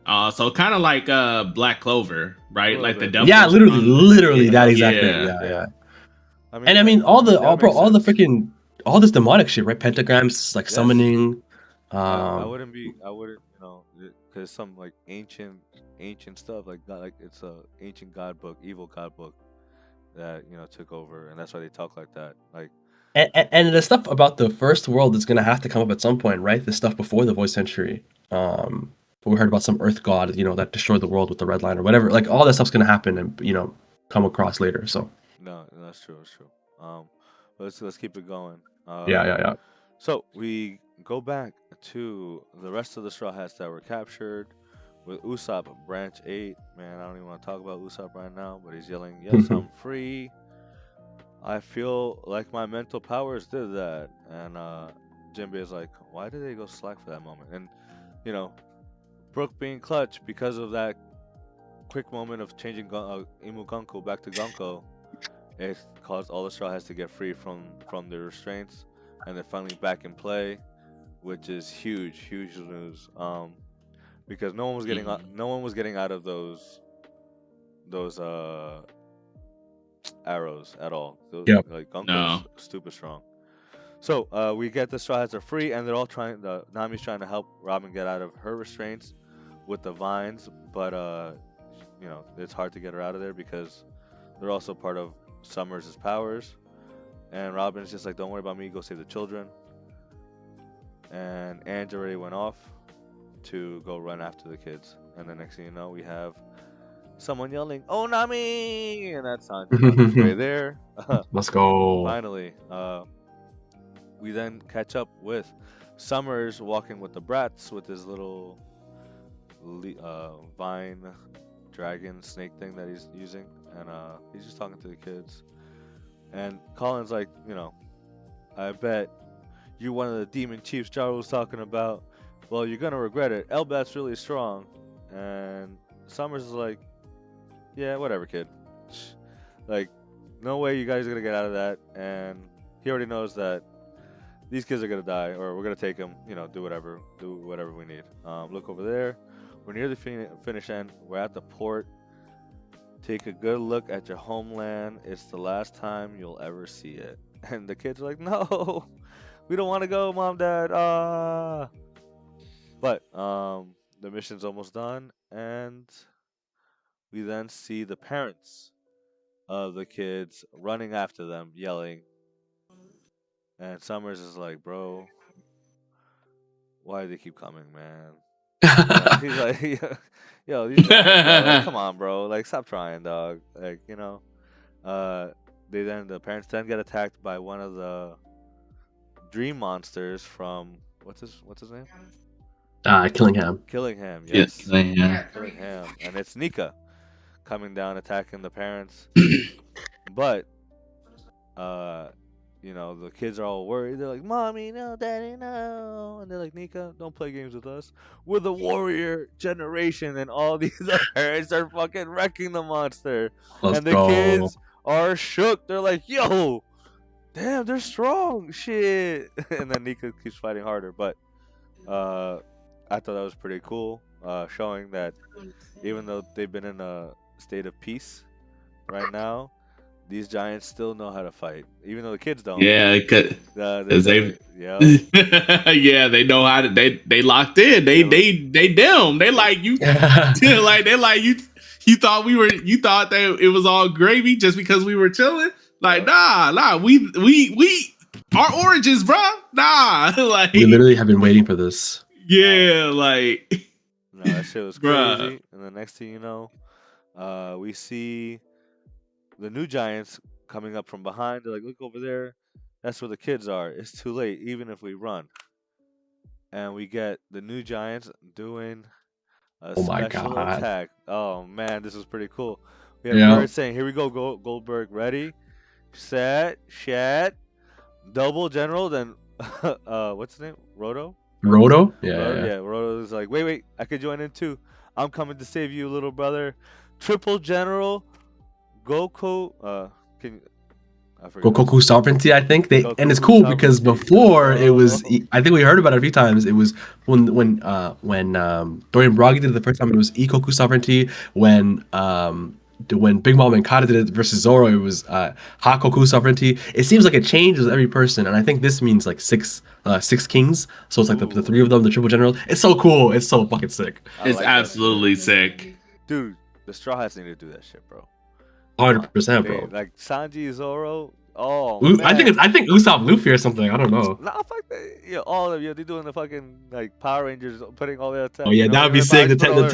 So kind of like Black Clover, right? Like the devil. Yeah, literally that exact thing. Yeah. I mean, all this demonic shit, right? Pentagrams, like summoning. I wouldn't, you know, because some like ancient stuff, like it's a ancient god book, evil god book that, you know, took over, and that's why they talk like that, like. And the stuff about the first world is gonna have to come up at some point, right? The stuff before the voice century. We heard about some Earth god, you know, that destroyed the world with the red line or whatever. Like all that stuff's gonna happen and, you know, come across later. So. No, that's true. But let's keep it going. Yeah. So we go back to the rest of the Straw Hats that were captured with Usopp, Branch 8. Man, I don't even want to talk about Usopp right now, but he's yelling, "Yes, I'm free. I feel like my mental powers did that." And Jinbei is like, why did they go slack for that moment? And, you know, Brook being clutch because of that quick moment of changing Emu Gunko back to Gunko, it caused all the Straw Hats to get free from their restraints, and they're finally back in play, which is huge news. Because no one was getting out of those arrows at all. Like Gunko's stupid strong. So we get the Straw Hats are free, and they're all trying. Nami's trying to help Robin get out of her restraints with the vines, but you know, it's hard to get her out of there because they're also part of Summers' powers. And Robin's just like, "Don't worry about me. Go save the children." And Ange already went off to go run after the kids. And the next thing you know, we have someone yelling, "Oh, Nami!" And that's Sanji's right there. Let's go. Finally, we then catch up with Summers walking with the brats with his little vine dragon snake thing that he's using, and he's just talking to the kids. And Colin's like, you know, I bet you're one of the demon chiefs Jaro was talking about. Well, you're gonna regret it. Elbat's really strong. And Summers is like, yeah, whatever, kid. Like, no way you guys are gonna get out of that. And he already knows that these kids are gonna die, or we're gonna take them. You know, do whatever we need. Look over there. We're near the finish end. We're at the port. Take a good look at your homeland. It's the last time you'll ever see it. And the kids are like, no, we don't want to go, Mom, Dad. But the mission's almost done, and we then see the parents of the kids running after them, yelling. And Summers is like, bro, why do they keep coming, man? He's like, yo, these guys, bro, like, come on, bro, like, stop trying, dog. Like, you know, the parents then get attacked by one of the dream monsters from what's his name? Killingham. Killingham, Yes, yes. Killingham. And it's Nika coming down attacking the parents. But you know, the kids are all worried. They're like, "Mommy, no, Daddy, no." And they're like, "Nika, don't play games with us. We're the warrior generation." And all these parents are fucking wrecking the monster. Let's and the go. kids are shook. They're like, "Yo, damn, they're strong, shit." And then Nika keeps fighting harder. But I thought that was pretty cool, showing that even though they've been in a state of peace right now, these giants still know how to fight, even though the kids don't. Yeah, because they, yeah, yeah, they know how to. They locked in. They them. They like you. Like they like you. You thought that it was all gravy just because we were chilling. Like nah. We our origins, bro. Nah, like we literally have been waiting for this. Yeah, like no, that shit was crazy. And the next thing you know, we see the new giants coming up from behind. They're like, look over there. That's where the kids are. It's too late, even if we run. And we get the new giants doing a special attack. Oh, man, this was pretty cool. We have Bird saying, here we go, Goldberg. Ready, set, shat, double general. Then, what's his name? Roto? Yeah. Roto's like, wait, I could join in too. I'm coming to save you, little brother. Triple general. Goku, Goku sovereignty, I think and it's cool because before it was, I think we heard about it a few times. It was when Dorian Bragi did it the first time, it was Goku sovereignty. When Big Mom and Kata did it versus Zoro, it was Hakoku sovereignty. It seems like it changes every person, and I think this means like six kings. So it's like the three of them, the triple general. It's so cool. It's so fucking sick. It's like absolutely sick, dude. The Straw Hats need to do that shit, bro. 100%, bro. Like Sanji, Zoro. Oh, I think Usopp Luffy or something. I don't know. Nah, fuck that. Yeah, all of you. They're doing the fucking like Power Rangers, putting all their attacks. Oh yeah, that would be sick. The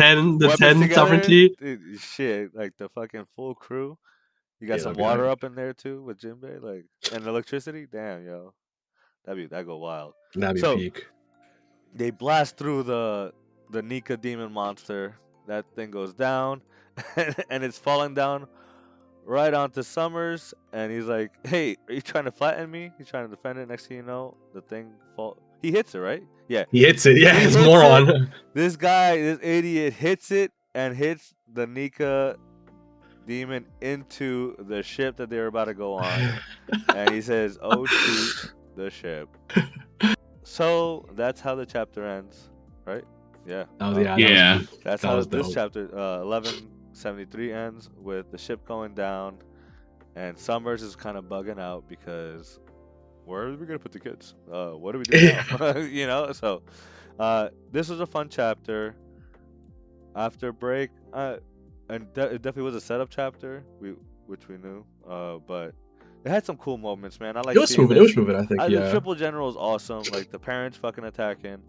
10 sovereignty. Dude, shit, like the fucking full crew. You got some water up in there too with Jinbei, like, and electricity. Damn, yo, that go wild. That'd be peak. They blast through the Nika demon monster. That thing goes down, and it's falling down right onto Summers, and he's like, "Hey, are you trying to flatten me?" He's trying to defend it. Next thing you know, the thing he hits it, right? Yeah. He hits it. Yeah, it's moron. This idiot hits it and hits the Nika demon into the ship that they were about to go on. And he says, "Oh shoot, the ship." So that's how the chapter ends, right? Yeah. That's how this chapter 1173 ends, with the ship going down, and Summers is kind of bugging out because where are we gonna put the kids? What do we do now? You know. So, this was a fun chapter. After break, and it definitely was a setup chapter. Which we knew. But it had some cool moments, man. I like It was seeing smooth. It was smooth. I think. the Yeah. triple general is awesome. Like the parents fucking attacking,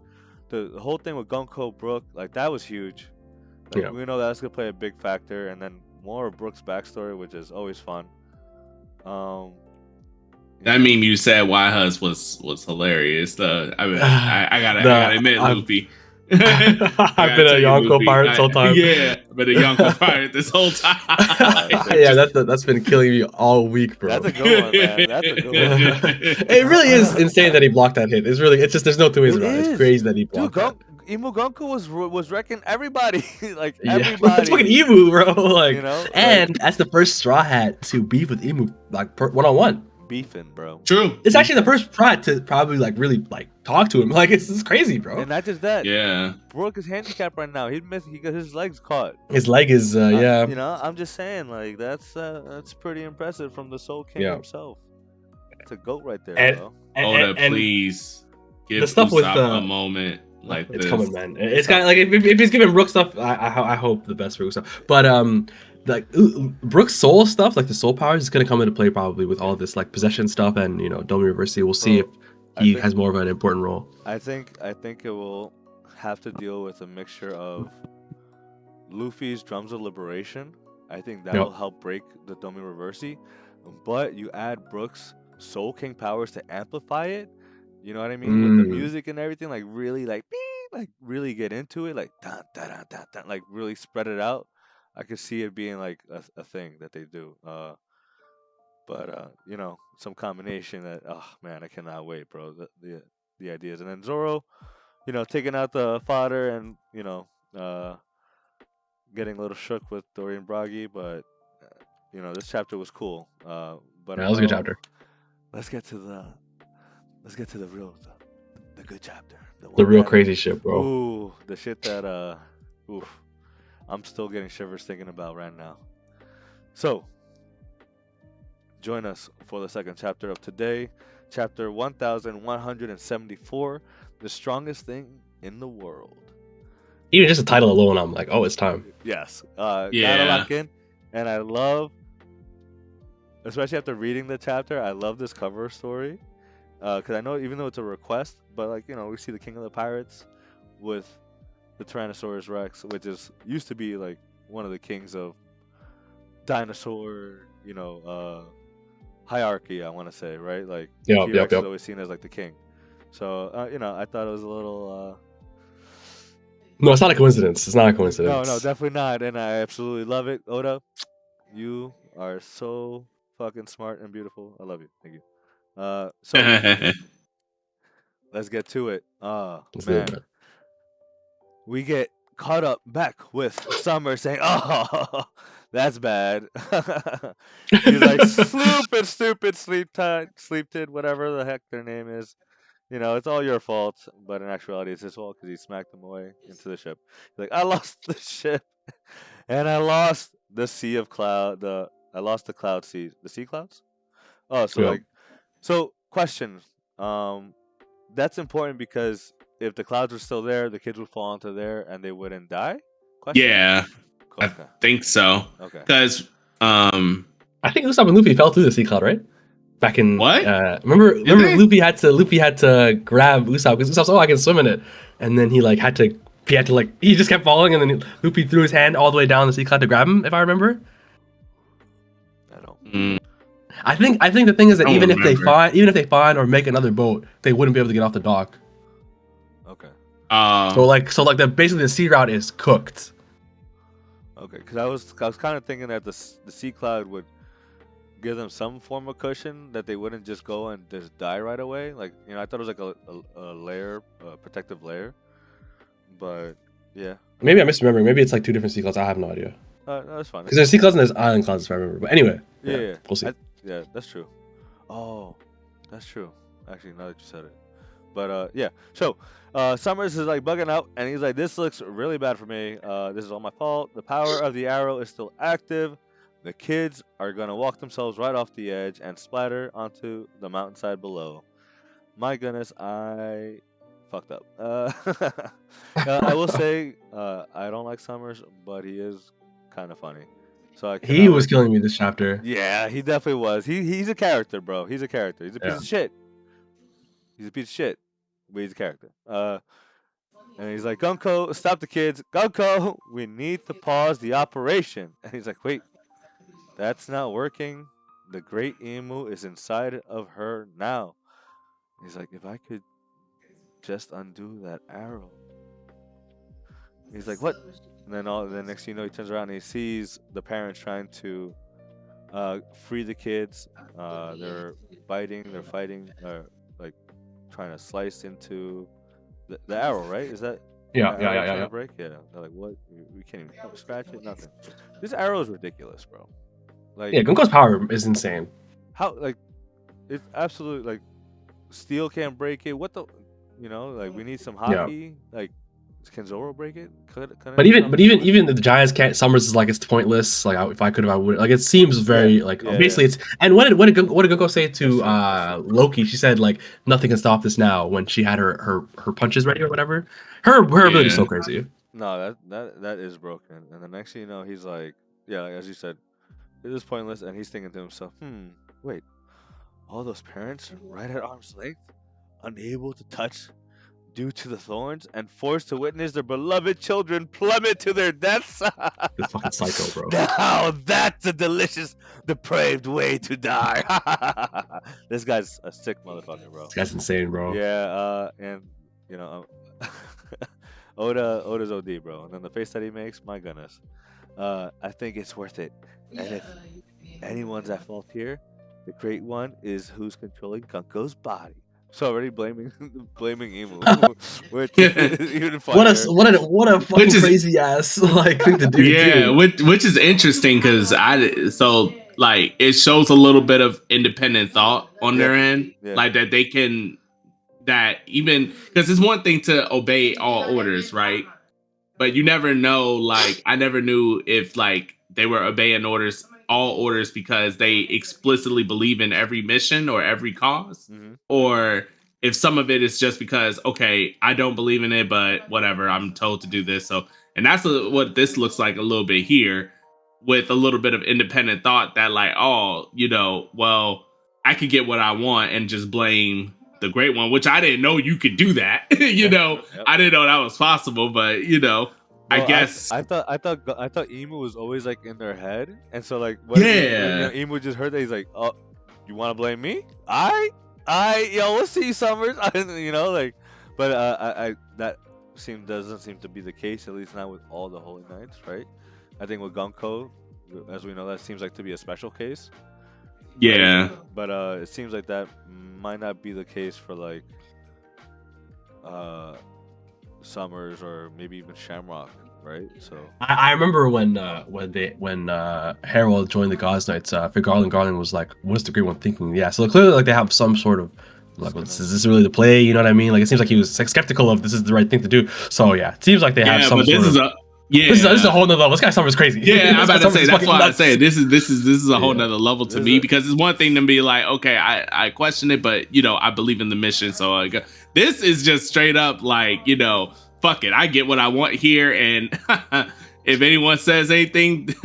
the whole thing with Gunko Brook, like that was huge. Like, Yeah. we know that's gonna play a big factor, and then more of Brook's backstory, which is always fun. That meme you said, "Why Huss" was hilarious. I gotta admit, Luffy. I've been a Yonko pirate this whole time. Yeah, I've been a Yonko pirate this whole time. Yeah, that's been killing me all week, bro. That's a good one, man. That's a good one. It really is insane that he blocked that hit. It's just there's no two ways around it. It's crazy that he blocked that. Emu Gunko was wrecking everybody, like Yeah. everybody. It's fucking Emu, bro. Like, You know, and that's the first Straw Hat to beef with Emu, like one-on-one. Beefing, bro. True. It's actually the first Prat to probably like really like talk to him. Like it's crazy, bro. And not just that. Yeah. Brook is handicapped right now. He got his legs caught. His leg is yeah. You know, I'm just saying, like that's pretty impressive from the Soul King himself. It's a goat right there, bro. Oda, please give the stuff with Usopp a moment like it's this. coming, man. It's kind of like if he's giving Brook stuff, I hope the best for Usopp. But like Brook's soul stuff, like the soul powers, is gonna come into play probably with all this like possession stuff and Domi Reversi. We'll see if he has more of an important role. I think it will have to deal with a mixture of Luffy's drums of liberation. I think that will help break the Domi Reversi, but you add Brook's Soul King powers to amplify it. You know what I mean? With the music and everything, like really like really get into it, like dun, dun, dun, dun, dun, like really spread it out. I could see it being like a thing that they do. But some combination that, oh man, I cannot wait, bro. The ideas, and then Zoro, taking out the fodder and getting a little shook with Dorian Bragi, but this chapter was cool. But yeah, that was a good chapter. Let's get to the real, the good chapter. The real crazy shit, bro. Ooh, the shit that I'm still getting shivers thinking about right now. So, join us for the second chapter of today, chapter 1174, The Strongest Thing in the World. Even just the title alone, I'm like, oh, it's time. Yes. Gotta lock in. And I love, especially after reading the chapter, I love this cover story. Because I know, even though it's a request, but we see the King of the Pirates with the Tyrannosaurus Rex, which used to be like one of the kings of dinosaur, hierarchy, I want to say, right? Like T-Rex is always seen as like the king. So I thought it was a little No, it's not a coincidence. It's not a coincidence. No, definitely not. And I absolutely love it. Oda, you are so fucking smart and beautiful. I love you. Thank you. So let's get to it. Man. We get caught up back with Summer saying, "Oh, that's bad." He's like, stupid, sleep-tid, whatever the heck their name is. It's all your fault. But in actuality, it's his fault because he smacked them away into the ship. He's like, I lost the ship, and I lost the sea of cloud. I lost the cloud sea. The sea clouds. Oh, so so question. That's important because if the clouds were still there, the kids would fall into there and they wouldn't die? Question? Yeah, I think so. Okay. Because I think Usopp and Luffy fell through the sea cloud, right? Back in what? Remember Luffy had to grab Usopp because Usopp's I can swim in it, and then he just kept falling, and then Luffy threw his hand all the way down the sea cloud to grab him. If I remember. I don't. I think the thing is that even if they find or make another boat, they wouldn't be able to get off the dock. Okay. So basically the sea route is cooked. Okay, because I was kind of thinking that the sea cloud would give them some form of cushion that they wouldn't just go and just die right away. Like I thought it was like a layer, a protective layer. But yeah. Maybe I'm misremembering. Maybe it's like two different sea clouds. I have no idea. No, that's fine. Because there's sea clouds and there's island clouds, if I remember. But anyway. Yeah. We'll see. Yeah, that's true. Oh, that's true. Actually, now that you said it. But yeah. So Summers is like bugging out, and he's like, "This looks really bad for me. This is all my fault. The power of the arrow is still active, the kids are gonna walk themselves right off the edge and splatter onto the mountainside below. My goodness, I fucked up. I will say I don't like Summers, but he is kind of funny. So I He cannot. was killing me this chapter. Yeah, he definitely was. He's a character, bro. He's a character. He's a piece Yeah. of shit. He's a piece of shit, but he's a character. And he's like, Gunko, stop the kids. Gunko, we need to pause the operation. And he's like, wait, that's not working. The great emu is inside of her now. He's like, if I could just undo that arrow. He's like, what? And then next thing you know, he turns around and he sees the parents trying to free the kids. They're fighting, like trying to slice into the arrow, right? Is that Yeah. trying to break? Yeah. They're like, what? We can't even scratch it. Nothing. This arrow is ridiculous, bro. Like, Yeah, Gunko's power is insane. how? Like, it's absolute. Like, steel can't break it. What the? Like we need some hockey. Like, can Zoro break it? But even the Giants can't. Summers is like it's pointless. Like if I could, I would. Like it seems very basically it's. And what did Gunko say to Loki? She said like nothing can stop this now when she had her punches ready or whatever. Her ability is so crazy. No, that is broken. And the next thing you know, he's like, yeah, like, as you said, it is pointless. And he's thinking to himself, wait, all those parents right at arm's length, unable to touch due to the thorns and forced to witness their beloved children plummet to their deaths. This fucking psycho, bro. Now that's a delicious, depraved way to die. This guy's a sick motherfucker, bro. That's insane, bro. Yeah, and Oda's OD, bro. And then the face that he makes, my goodness. I think it's worth it. And if anyone's at fault here, the great one is who's controlling Gunko's body. So already blaming Emu, which is even funnier. What a fucking crazy ass like thing to do. Yeah, which is interesting because it shows a little bit of independent thought on their end, like that they can even because it's one thing to obey all orders, right? But you never know. Like I never knew if like they were obeying all orders because they explicitly believe in every mission or every cause, or if some of it is just because, okay, I don't believe in it, but whatever, I'm told to do this. So, and that's what this looks like a little bit here with a little bit of independent thought that like, well, I could get what I want and just blame the great one, which I didn't know you could do that. I didn't know that was possible, but I guess I thought Emu was always like in their head, and so like when Emu just heard that, he's like, "Oh, you want to blame me? We'll see, Summers." But that doesn't seem to be the case, at least not with all the Holy Knights, right? I think with Gunko, as we know, that seems like to be a special case. Yeah, but it seems like that might not be the case for like Summers or maybe even Shamrock, right? So I remember when Harold joined the Gods Knights, for Garland was like, "What's the Great One thinking?" Yeah, so clearly like they have some sort of like, is this really the play? You know what I mean? Like it seems like he was like skeptical of this is the right thing to do. So yeah, it seems like they have some. But this is a whole nother level. This guy Summers crazy. Yeah, I'm about to say that's why I say this is a whole nother level to me because it's one thing to be like, okay, I question it, but I believe in the mission. So like, this is just straight up like fuck it, I get what I want here, and if anyone says anything,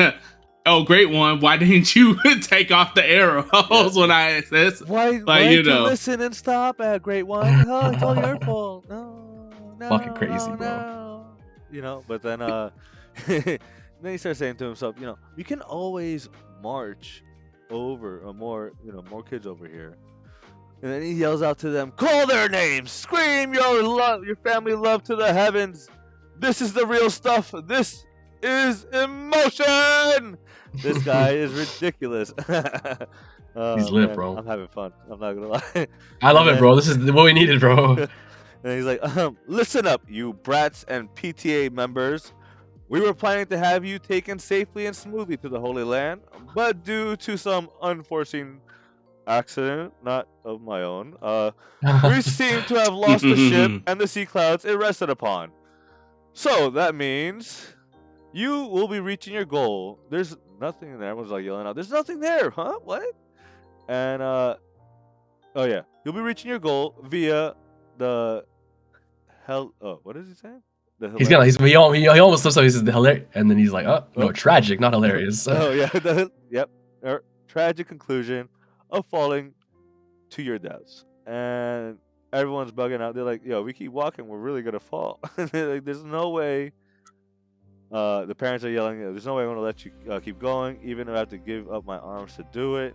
oh great one, why didn't you take off the arrows when I said why you listen and stop at great one? Oh, it's all your fault. No, fucking crazy, bro. But then then he starts saying to himself, you can always march over more kids over here. And then he yells out to them, call their names, scream your family love to the heavens. This is the real stuff. This is emotion. This guy is ridiculous. He's lit, bro. I'm having fun. I'm not gonna lie. I love it, bro. This is what we needed, bro. And he's like, listen up, you brats and PTA members. We were planning to have you taken safely and smoothly to the Holy Land, but due to some unforeseen accident, not of my own, we seem to have lost the ship and the sea clouds it rested upon. So that means you will be reaching your goal. There's nothing. And everyone's like yelling out, "There's nothing there, huh? What?" And oh yeah, you'll be reaching your goal via the hell. Oh, what is he saying? The He's gonna. He almost looks like he says the hilarious, and then he's like, "Oh no, Oh. tragic, not hilarious." Oh yeah, yep. Tragic conclusion of falling to your deaths, and everyone's bugging out. They're like, "Yo, we keep walking, we're really gonna fall." They're like, "There's no way." The parents are yelling, "There's no way I'm gonna let you keep going, even if I have to give up my arms to do it."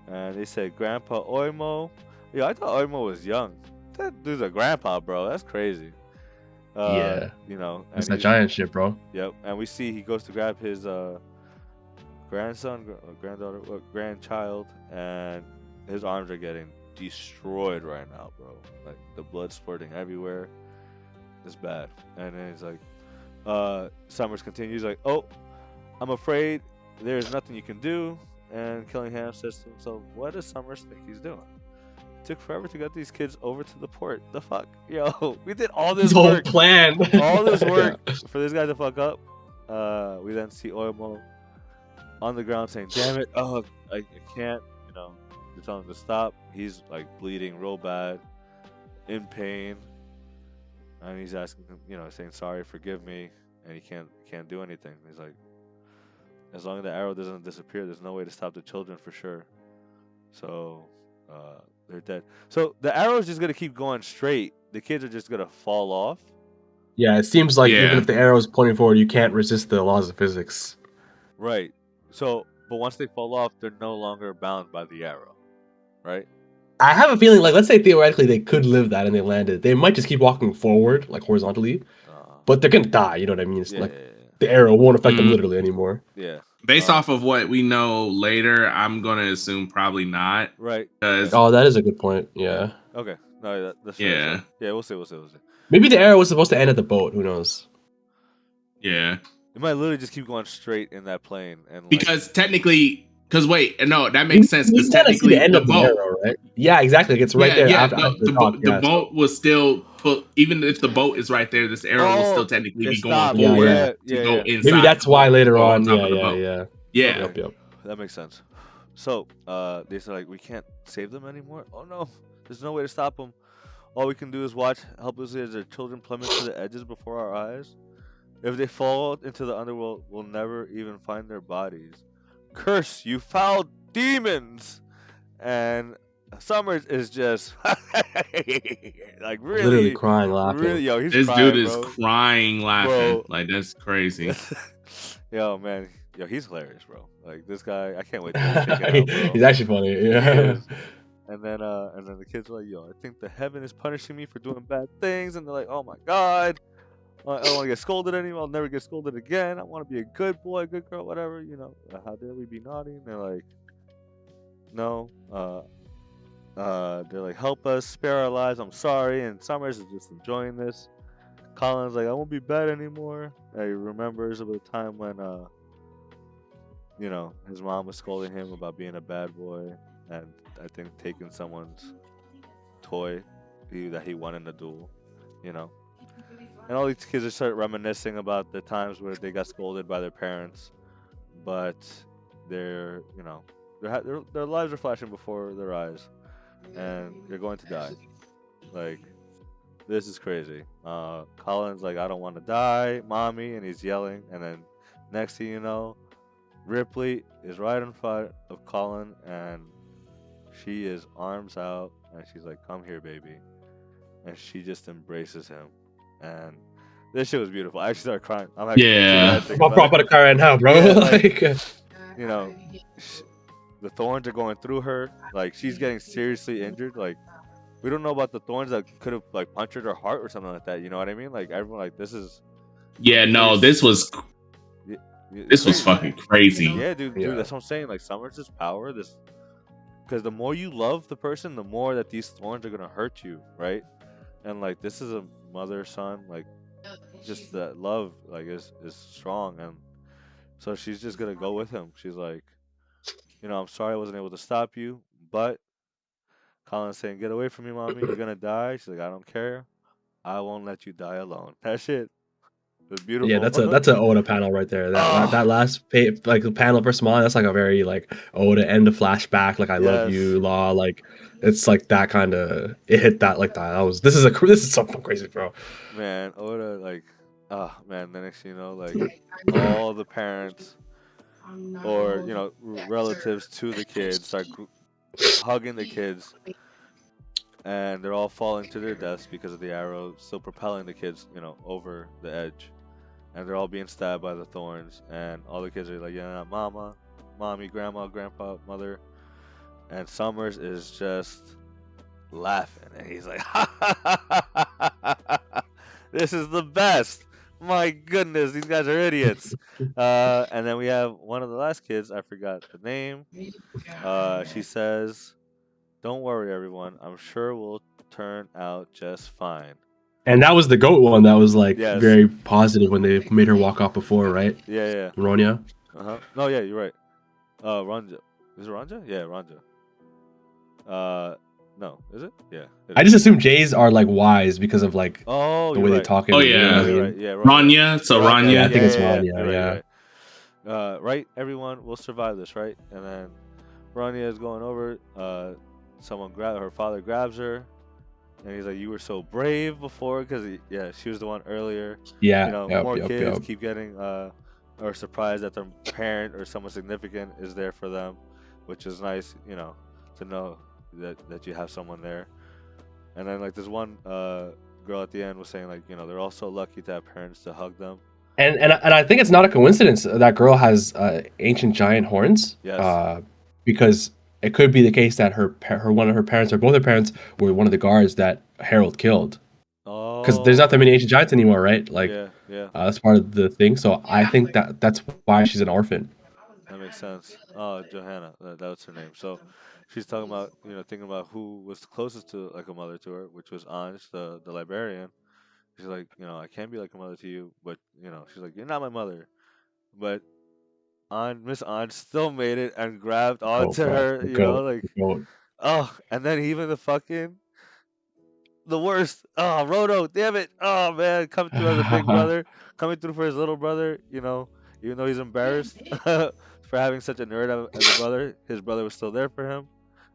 And they said, "Grandpa Oimo." Yo, I thought Oimo was young. That dude's a grandpa, bro. That's crazy. Yeah. You know, It's that giant shit, bro. Yep. And we see he goes to grab his grandson, granddaughter, grandchild, and his arms are getting destroyed right now, bro. Like the blood spurting everywhere. It's bad. And then he's like, Summers continues like, "Oh, I'm afraid there's nothing you can do." And Killingham says to himself, "What does Summers think he's doing? It took forever to get these kids over to the port. The fuck, yo, we did all this whole work, plan, all this work Yeah. for this guy to fuck up." We then see Oimo on the ground saying, "Damn it, oh, I can't." You know, they're telling him to stop. He's like bleeding real bad, in pain, and he's asking him, you know, saying, "Sorry, forgive me," and he can't do anything. He's like, as long as the arrow doesn't disappear, there's no way to stop the children for sure. So they're dead. So the arrow's just gonna keep going straight. The kids are just gonna fall off. Yeah, it seems like even if the arrow is pointing forward, you can't resist the laws of physics. Right. So, but once they fall off, they're no longer bound by the arrow. Right. I have a feeling, like, let's say theoretically they could live that and they landed. They might just keep walking forward, like horizontally, but they're gonna die. You know what I mean? It's like the arrow won't affect them literally anymore. Yeah. Based off of what we know later, I'm gonna assume probably not. Right. Oh, that is a good point. Yeah. Okay. No, that's yeah. Yeah, we'll see. Maybe the arrow was supposed to end at the boat. Who knows? Yeah. It might literally just keep going straight in that plane, and because technically, no, that makes sense. Because technically, the end the of the boat, arrow, right? Yeah, exactly. It's right there. Yeah, after the boat was still put. Even if the boat is right there, this arrow will still technically be going forward to go inside. Maybe that's why later on. Yeah. Yep. That makes sense. So they said like, we can't save them anymore. Oh no, there's no way to stop them. All we can do is watch helplessly as their children plummet to the edges before our eyes. If they fall into the underworld, we'll never even find their bodies. Curse you, foul demons! And Summers is just like really, literally crying, laughing. Really, yo, he's this crying, dude is bro. crying, laughing. Bro. Like that's crazy. Yo, man, he's hilarious, bro. Like this guy, I can't wait to check it out, bro. He's actually funny. Yeah. And then the kids are like, "Yo, I think the heaven is punishing me for doing bad things." And they're like, "Oh my god, I don't want to get scolded anymore. I'll never get scolded again. I want to be a good boy, good girl, whatever. You know, how dare we be naughty?" And they're like, "No." They're like, "Help us, spare our lives. I'm sorry." And Summers is just enjoying this. Colin's like, "I won't be bad anymore." And he remembers of a time when you know, his mom was scolding him about being a bad boy, and I think taking someone's toy that he won in a duel, you know. And all these kids just start reminiscing about the times where they got scolded by their parents, but their lives are flashing before their eyes, and they're going to die. Like, this is crazy. Colin's like, "I don't want to die, mommy," and he's yelling, and then next thing you know, Ripley is right in front of Colin, and she is arms out, and she's like, "Come here, baby," and she just embraces him, and this shit was beautiful. I actually started crying. I'm actually I'm proper to cry right now, bro. Yeah, like, you know, the thorns are going through her. Like, she's getting seriously injured. Like, we don't know about the thorns that could have like punctured her heart or something like that. You know what I mean? Like, everyone like, this is. Yeah, no, this was fucking crazy. Yeah, dude, that's what I'm saying. Like, Summers' power, because the more you love the person, the more that these thorns are gonna hurt you, right? And like, this is a mother-son, like, just that love, like, is strong, and so she's just gonna go with him. She's like, you know, "I'm sorry I wasn't able to stop you, but," Colin's saying, "Get away from me, mommy. You're gonna die." She's like, "I don't care. I won't let you die alone." That shit. It's beautiful. Yeah, that's a Oda panel right there. That last like the panel for Smiling, that's like a very like Oda end of flashback. Like I love you, Law. Like it's like that kind of it hit that like that. This is something crazy, bro. Man, Oda like, man. The next thing you know, like all the parents or relatives to the kids start hugging the kids, and they're all falling to their deaths because of the arrow still propelling the kids, over the edge, and they're all being stabbed by the thorns, and all the kids are like, yeah, mama, mommy, grandma, grandpa, mother, and Summers is just laughing, and he's like, this is the best. My goodness, these guys are idiots. And then we have one of the last kids. I forgot the name. She says, "Don't worry, everyone. I'm sure we'll turn out just fine." And that was the goat one that was like Yes. very positive when they made her walk off before, right? Yeah. Ronya. No, yeah, you're right. Ranja. Is it Ranja? Yeah, Ranja. No, is it? Yeah. I just assume Jays are like wise because of like the way they talk. Oh You know yeah, what I mean? right. Yeah, Ranya. So Ranya. Yeah, I think it's yeah, Ranya. you're Yeah. right. Right, everyone will survive this, right? And then Rania is going over. Her father grabs her, and he's like, "You were so brave before," because she was the one earlier. Yeah. More kids keep getting or surprised that their parent or someone significant is there for them, which is nice, to know that you have someone there. And then like this one girl at the end was saying like, they're all so lucky to have parents to hug them. And I think it's not a coincidence that girl has ancient giant horns. Yes. Because it could be the case that one of her parents or both her parents were one of the guards that Harold killed. Because there's not that many ancient giants anymore, right? Like, yeah. That's part of the thing. So I think that's why she's an orphan. That makes sense. Oh, Johanna, that was her name. So she's talking about, thinking about who was closest to like a mother to her, which was Anj, the librarian. She's like, I can't be like a mother to you, but she's like, you're not my mother. But Miss Anj still made it and grabbed onto her, and then even the worst. Oh, Roto, damn it. Oh man, coming through as a big brother, coming through for his little brother, even though he's embarrassed for having such a nerd as a brother, his brother was still there for him,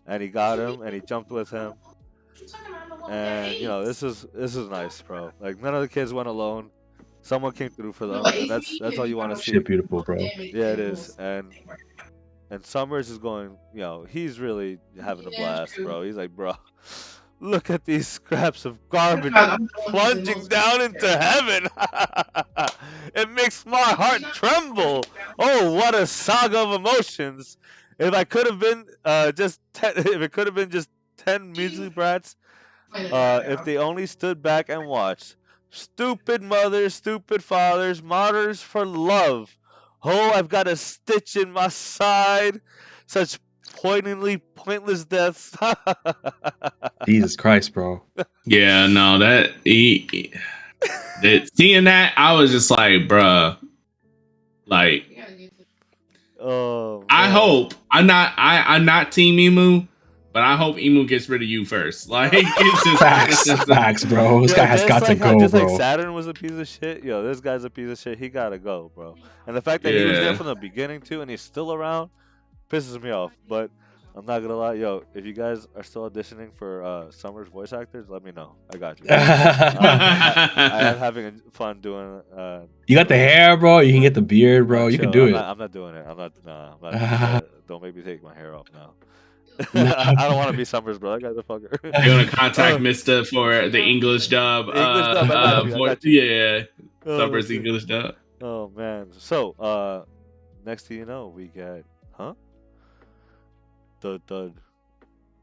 and he got him and he jumped with him. And this is nice, bro. Like none of the kids went alone. Someone came through for them, and that's all you want to see. Shit, beautiful, bro. Yeah, it is. And Summers is going, he's really having a blast, bro. He's like, bro, look at these scraps of garbage plunging down into heaven. It makes my heart tremble. Oh, what a saga of emotions. If I could have been if it could have been just 10 measly brats, if they only stood back and watched. Stupid mothers, stupid fathers, martyrs for love. Oh, I've got a stitch in my side. Such poignantly pointless deaths. Jesus Christ, bro. Yeah, no, seeing that, I was just like, bruh, like, I hope I'm not Team Emu, but I hope Emu gets rid of you first. Like, it's just facts, bro. This guy has got to go, just bro. Like Saturn was a piece of shit. This guy's a piece of shit. He gotta go, bro. And the fact that he was there from the beginning too, and he's still around, pisses me off. But I'm not gonna lie, if you guys are still auditioning for Summer's voice actors, let me know. I got you. I am having fun doing. You got the hair, bro. You can get the beard, bro. You can do it. I'm not doing it. I'm not. Don't make me take my hair off now. I don't want to be Summers, bro. That guy's a fucker. You're gonna contact Mister for the English dub. I got you. Yeah, Summers English dub. Oh man. So next thing you know, we get Thud.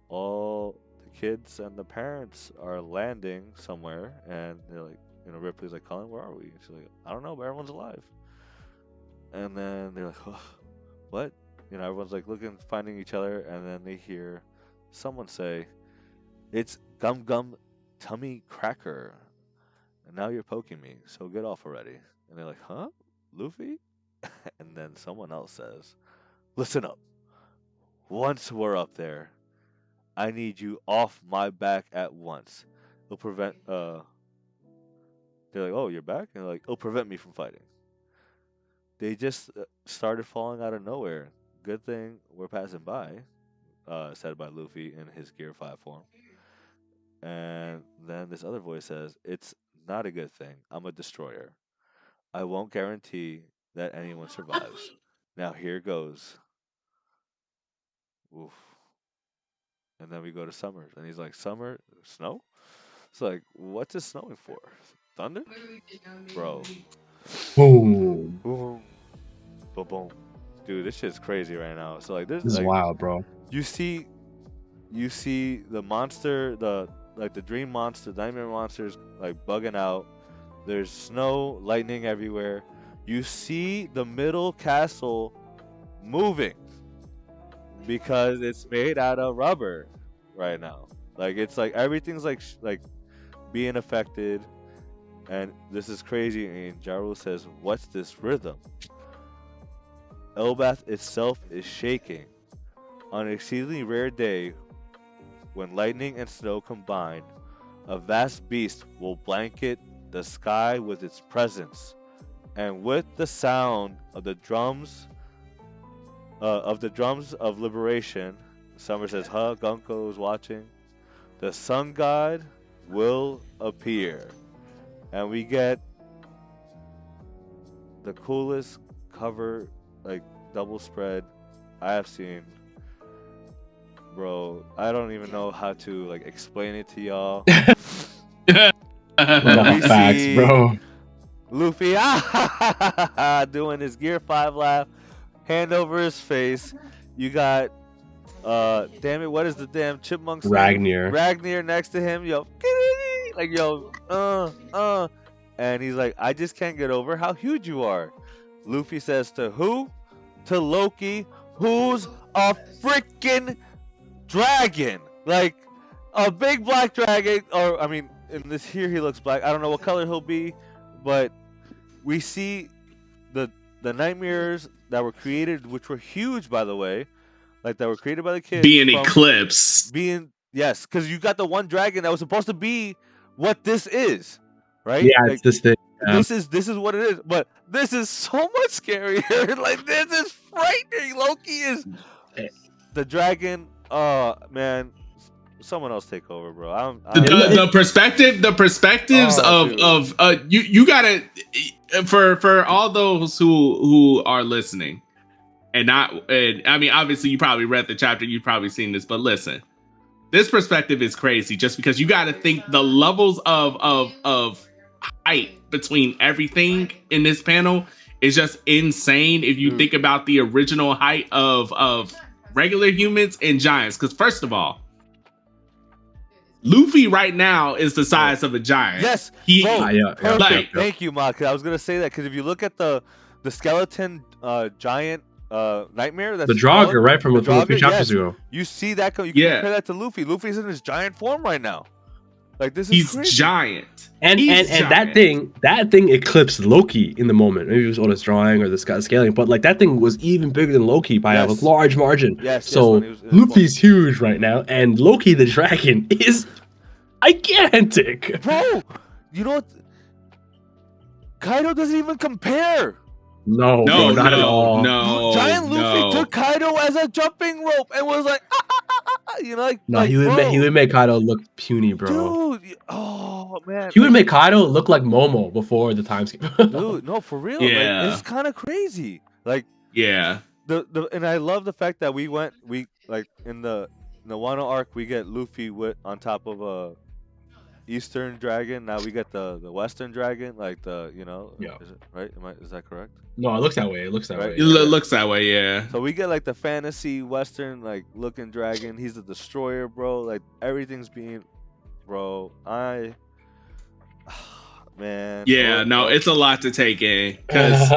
All the kids and the parents are landing somewhere, and they're like, Ripley's like, Colin, where are we? She's like, I don't know, but everyone's alive. And then they're like, oh, what? Everyone's like looking, finding each other, and then they hear someone say, it's Gum Gum Tummy Cracker. And now you're poking me, so get off already. And they're like, huh? Luffy? And then someone else says, listen up. Once we're up there, I need you off my back at once. They'll They're like, "Oh, you're back," and they're like, "It'll prevent me from fighting." They just started falling out of nowhere. Good thing we're passing by, said by Luffy in his Gear 5 form. And then this other voice says, "It's not a good thing. I'm a destroyer. I won't guarantee that anyone survives. Now here goes." Oof. And then we go to Summers, and he's like, "Summer, snow?" It's like, what's it snowing for? Thunder? Bro. Boom. Boom. Boom. Boom. Dude, this shit's crazy right now. So like, This is like, wild, bro. you see the monster, the dream monster, nightmare monsters like bugging out. There's snow, lightning everywhere. You see the middle castle moving because it's made out of rubber right now. Like it's like everything's like being affected, and this is crazy. And Jaru says, "What's this rhythm?" Elbath itself is shaking. On an exceedingly rare day, when lightning and snow combine, a vast beast will blanket the sky with its presence, and with the sound of the drums of liberation. Summer says, "Huh?" Gunko is watching. The sun god will appear, and we get the coolest cover, like double spread I have seen. Bro, I don't even know how to like explain it to y'all. No, facts, bro. Luffy doing his Gear 5 laugh, hand over his face. You got damn it, what is the damn chipmunk's name? Ragnar. Ragnar next to him, yo, like yo, and he's like, "I just can't get over how huge you are." Luffy says, "To who?" "To Loki, who's a freaking dragon, like a big black dragon." Or I mean, in this here he looks black. I don't know what color he'll be, but we see the nightmares that were created, which were huge, by the way, like that were created by the kids, being eclipsed. Yes, because you got the one dragon that was supposed to be what this is, right? Yeah, like, it's this thing. Yeah. This is what it is, but this is so much scarier. Like this is frightening. Loki is the dragon. Oh man, someone else take over, bro. The perspectives of you gotta, for all those who are listening and I mean, obviously you probably read the chapter, you've probably seen this, but listen, this perspective is crazy just because you got to think the levels of height between everything in this panel is just insane. If you think about the original height of regular humans and giants, because first of all, Luffy right now is the size of a giant. Yes, perfect. Thank you, Ma. I was gonna say that because if you look at the skeleton giant nightmare, that's the Draugr, right, from a few chapters ago. You see that? You can compare that to Luffy. Luffy's in his giant form right now. Like this is he's crazy. Giant. And that thing eclipsed Loki in the moment. Maybe it was all this drawing or the scaling, but like that thing was even bigger than Loki by a large margin. So Luffy's huge right now, and Loki the dragon is gigantic. Bro, you know what? Kaido doesn't even compare. No, not at all. No, Giant Luffy took Kaido as a jumping rope and was like, you know, like no, he would make Kaido look puny, bro. Dude, oh man, he would make Kaido look like Momo before the time skip. Dude, no, for real, yeah, like, it's kind of crazy. Like, yeah, and I love the fact that we like in the Wano arc, we get Luffy on top of a Eastern dragon. Now we get the Western dragon, like is it, right? Is that correct? No, it looks that way. It looks that way. It looks that way, yeah. So we get like the fantasy Western like looking dragon. He's a destroyer, bro. Like everything's being, bro. Man. Yeah, it's a lot to take in because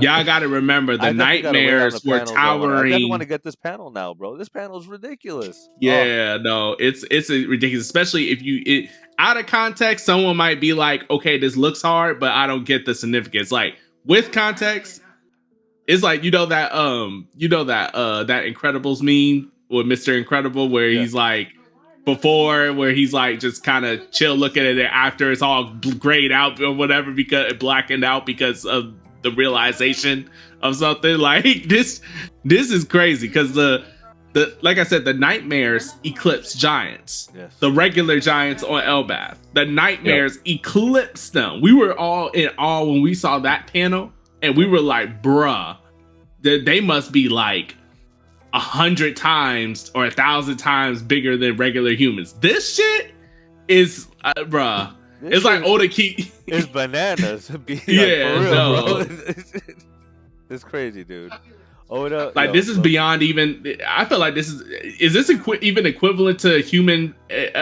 y'all got to remember the nightmares were towering. I definitely want to get this panel now, bro. This panel's ridiculous. Yeah, it's ridiculous, especially if out of context, someone might be like, okay, this looks hard, but I don't get the significance. Like with context, it's like that Incredibles meme with Mr. Incredible where he's like, before, where he's like just kind of chill looking at it after it's all grayed out or whatever, because it blackened out because of the realization of something. Like this is crazy because the like I said, the nightmares eclipse giants. Yes. The regular giants on Elbath, the nightmares eclipse them. We were all in awe when we saw that panel, and we were like, bruh, they must be like 100 times or 1,000 times bigger than regular humans. This shit is, bruh. It's like Oda Key. It's bananas. Like, Yeah, for real, no. bro. It's crazy, dude. Oda, Like, this is beyond even. I feel like this is this even equivalent to a human and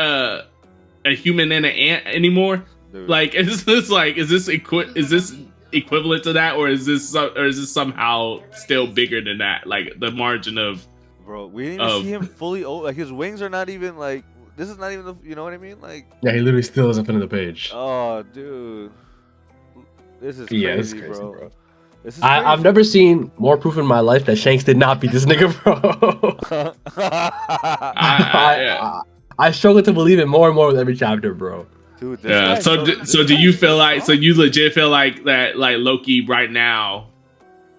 an ant anymore? Dude. Like, is this equivalent to that, or is this somehow still bigger than that? Like the margin of. Bro, we didn't even see him fully old. Like his wings are not even like. This is not even the. You know what I mean? Like. Yeah, he literally still isn't in the page. Oh, dude. This is crazy, Yeah, this is crazy, bro. This is I've never seen more proof in my life that Shanks did not beat this nigga, bro. I struggle to believe it more and more with every chapter, bro. Dude, Yeah. So do you feel like? So you legit feel like that? Like Loki right now,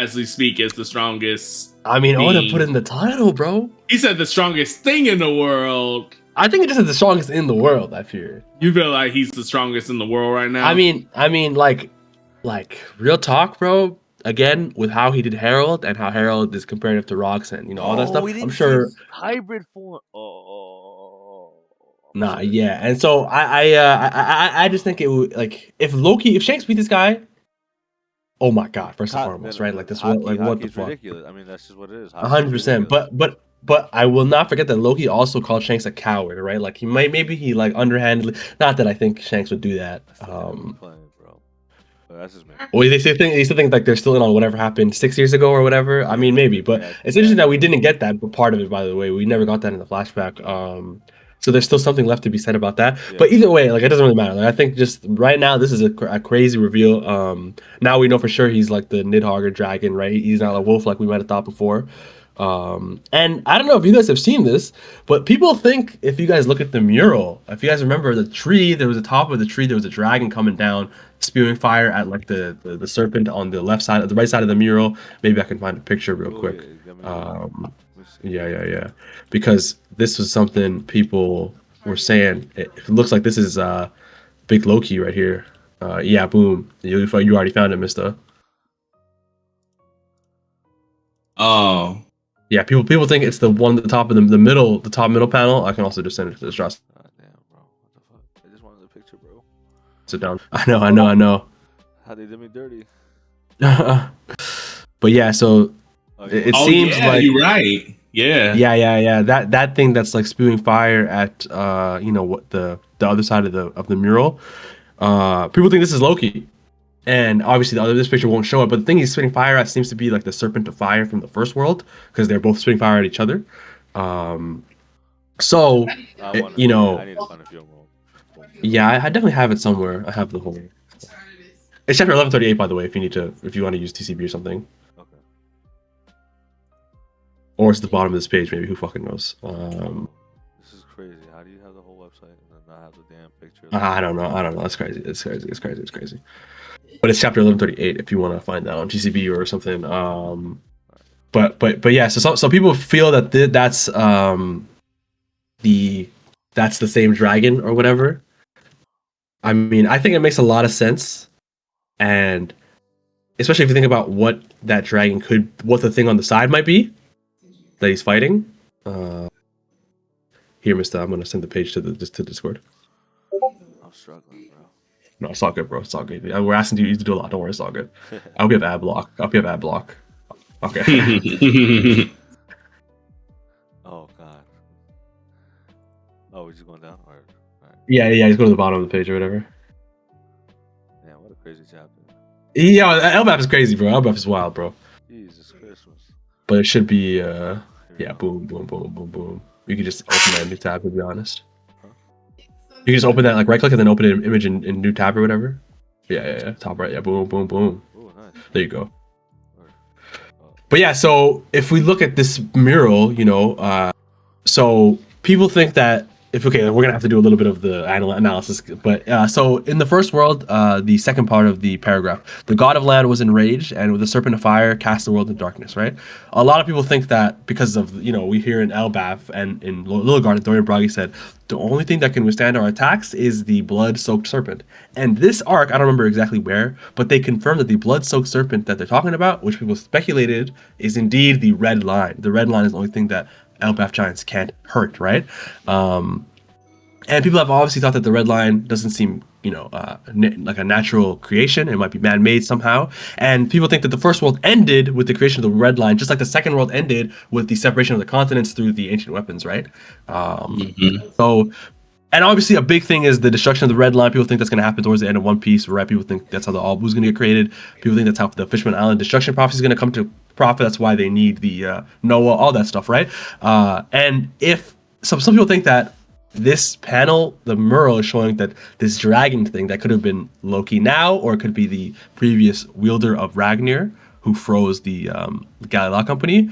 as we speak, is the strongest. I mean, being. Oda put it in the title, bro. He said the strongest thing in the world. I think it just is the strongest in the world. I fear. You feel like he's the strongest in the world right now? I mean, like real talk, bro. Again, with how he did Herald and how Herald is comparative to Rocks and all that stuff. I'm sure hybrid form. Oh. Nah, yeah, and so I just think it would like if Shanks beat this guy. Oh my god! First and foremost, right? Like this, like what the fuck? Ridiculous. I mean, that's just what it is. 100%. But I will not forget that Loki also called Shanks a coward, right? Like maybe he like underhandedly. Not that I think Shanks would do that. That's just me. Well, they still think like they're still in on whatever happened 6 years ago or whatever. I mean, maybe, but it's interesting that we didn't get that part of it. By the way, we never got that in the flashback. So there's still something left to be said about that. Yeah. But either way, like it doesn't really matter. Like I think just right now, this is a crazy reveal. Now we know for sure he's like the Nidhogger dragon, right? He's not a wolf like we might have thought before. And I don't know if you guys have seen this, but people think if you guys look at the mural, if you guys remember the tree, there was the top of the tree, there was a dragon coming down, spewing fire at like the serpent on the left side, the right side of the mural. Maybe I can find a picture real quick. Yeah. Because this was something people were saying. It looks like this is big Loki right here. Yeah, boom. You already found it, mister. Oh. Yeah, people think it's the one at the top of the middle, the top middle panel. I can also just send it to the shots. Damn, bro. What the fuck? I just wanted a picture, bro. Sit down. I know. How they did me dirty. But yeah, so it seems like you're right. Yeah. That thing that's like spewing fire at what the other side of the mural. People think this is Loki. And obviously this picture won't show it, but the thing he's spitting fire at seems to be like the serpent of fire from the first world, because they're both spitting fire at each other. I need to find a film roll. Yeah, I definitely have it somewhere. I have the whole. It's chapter 1138, by the way, if you want to use TCB or something. Okay. Or it's the bottom of this page, maybe. Who fucking knows? This is crazy. How do you have the whole website and then not have the damn picture? I don't know. That's crazy. It's crazy. But it's chapter 1138 if you want to find that on TCB or something. But yeah. So people feel that that's the same dragon or whatever. I mean, I think it makes a lot of sense, and especially if you think about what that dragon what the thing on the side might be that he's fighting. Here, mister, I'm gonna send the page to Discord. I'm struggling, bro. No, it's all good, bro. It's all good. We're asking you to do a lot. Don't worry, it's all good. I hope you have ad block. Okay. Oh god. Oh, we're just going down? All right. Yeah, just go to the bottom of the page or whatever. Damn, what a crazy chapter. Yeah, LBAP is crazy, bro. LBAP is wild, bro. Jesus Christmas. But it should be, boom. You can just open that new tab, to be honest. You can just open that, like right click and then open an image in new tab or whatever. Yeah. Top right. Yeah, boom. Ooh, nice. There you go. But yeah, so if we look at this mural, so people think that we're gonna have to do a little bit of the analysis, but so in the first world, the second part of the paragraph, the god of land was enraged, and with the serpent of fire cast the world in darkness. Right? A lot of people think that because of we hear in Elbaf and in Little Garden, Dorian Bragi said the only thing that can withstand our attacks is the blood-soaked serpent. And this arc, I don't remember exactly where, but they confirmed that the blood-soaked serpent that they're talking about, which people speculated, is indeed the red line. The red line is the only thing that Elbaf giants can't hurt, right? And people have obviously thought that the red line doesn't seem, like a natural creation. It might be man-made somehow. And people think that the first world ended with the creation of the red line, just like the second world ended with the separation of the continents through the ancient weapons, right? So, and obviously a big thing is the destruction of the red line. People think that's going to happen towards the end of One Piece, right? People think that's how the All Blue's going to get created. People think that's how the Fishman Island destruction prophecy is going to come to profit. That's why they need the Noah, all that stuff, right? And if some people think that this panel, the mural, is showing that this dragon thing that could have been Loki now, or it could be the previous wielder of Ragnar who froze the Galileo company.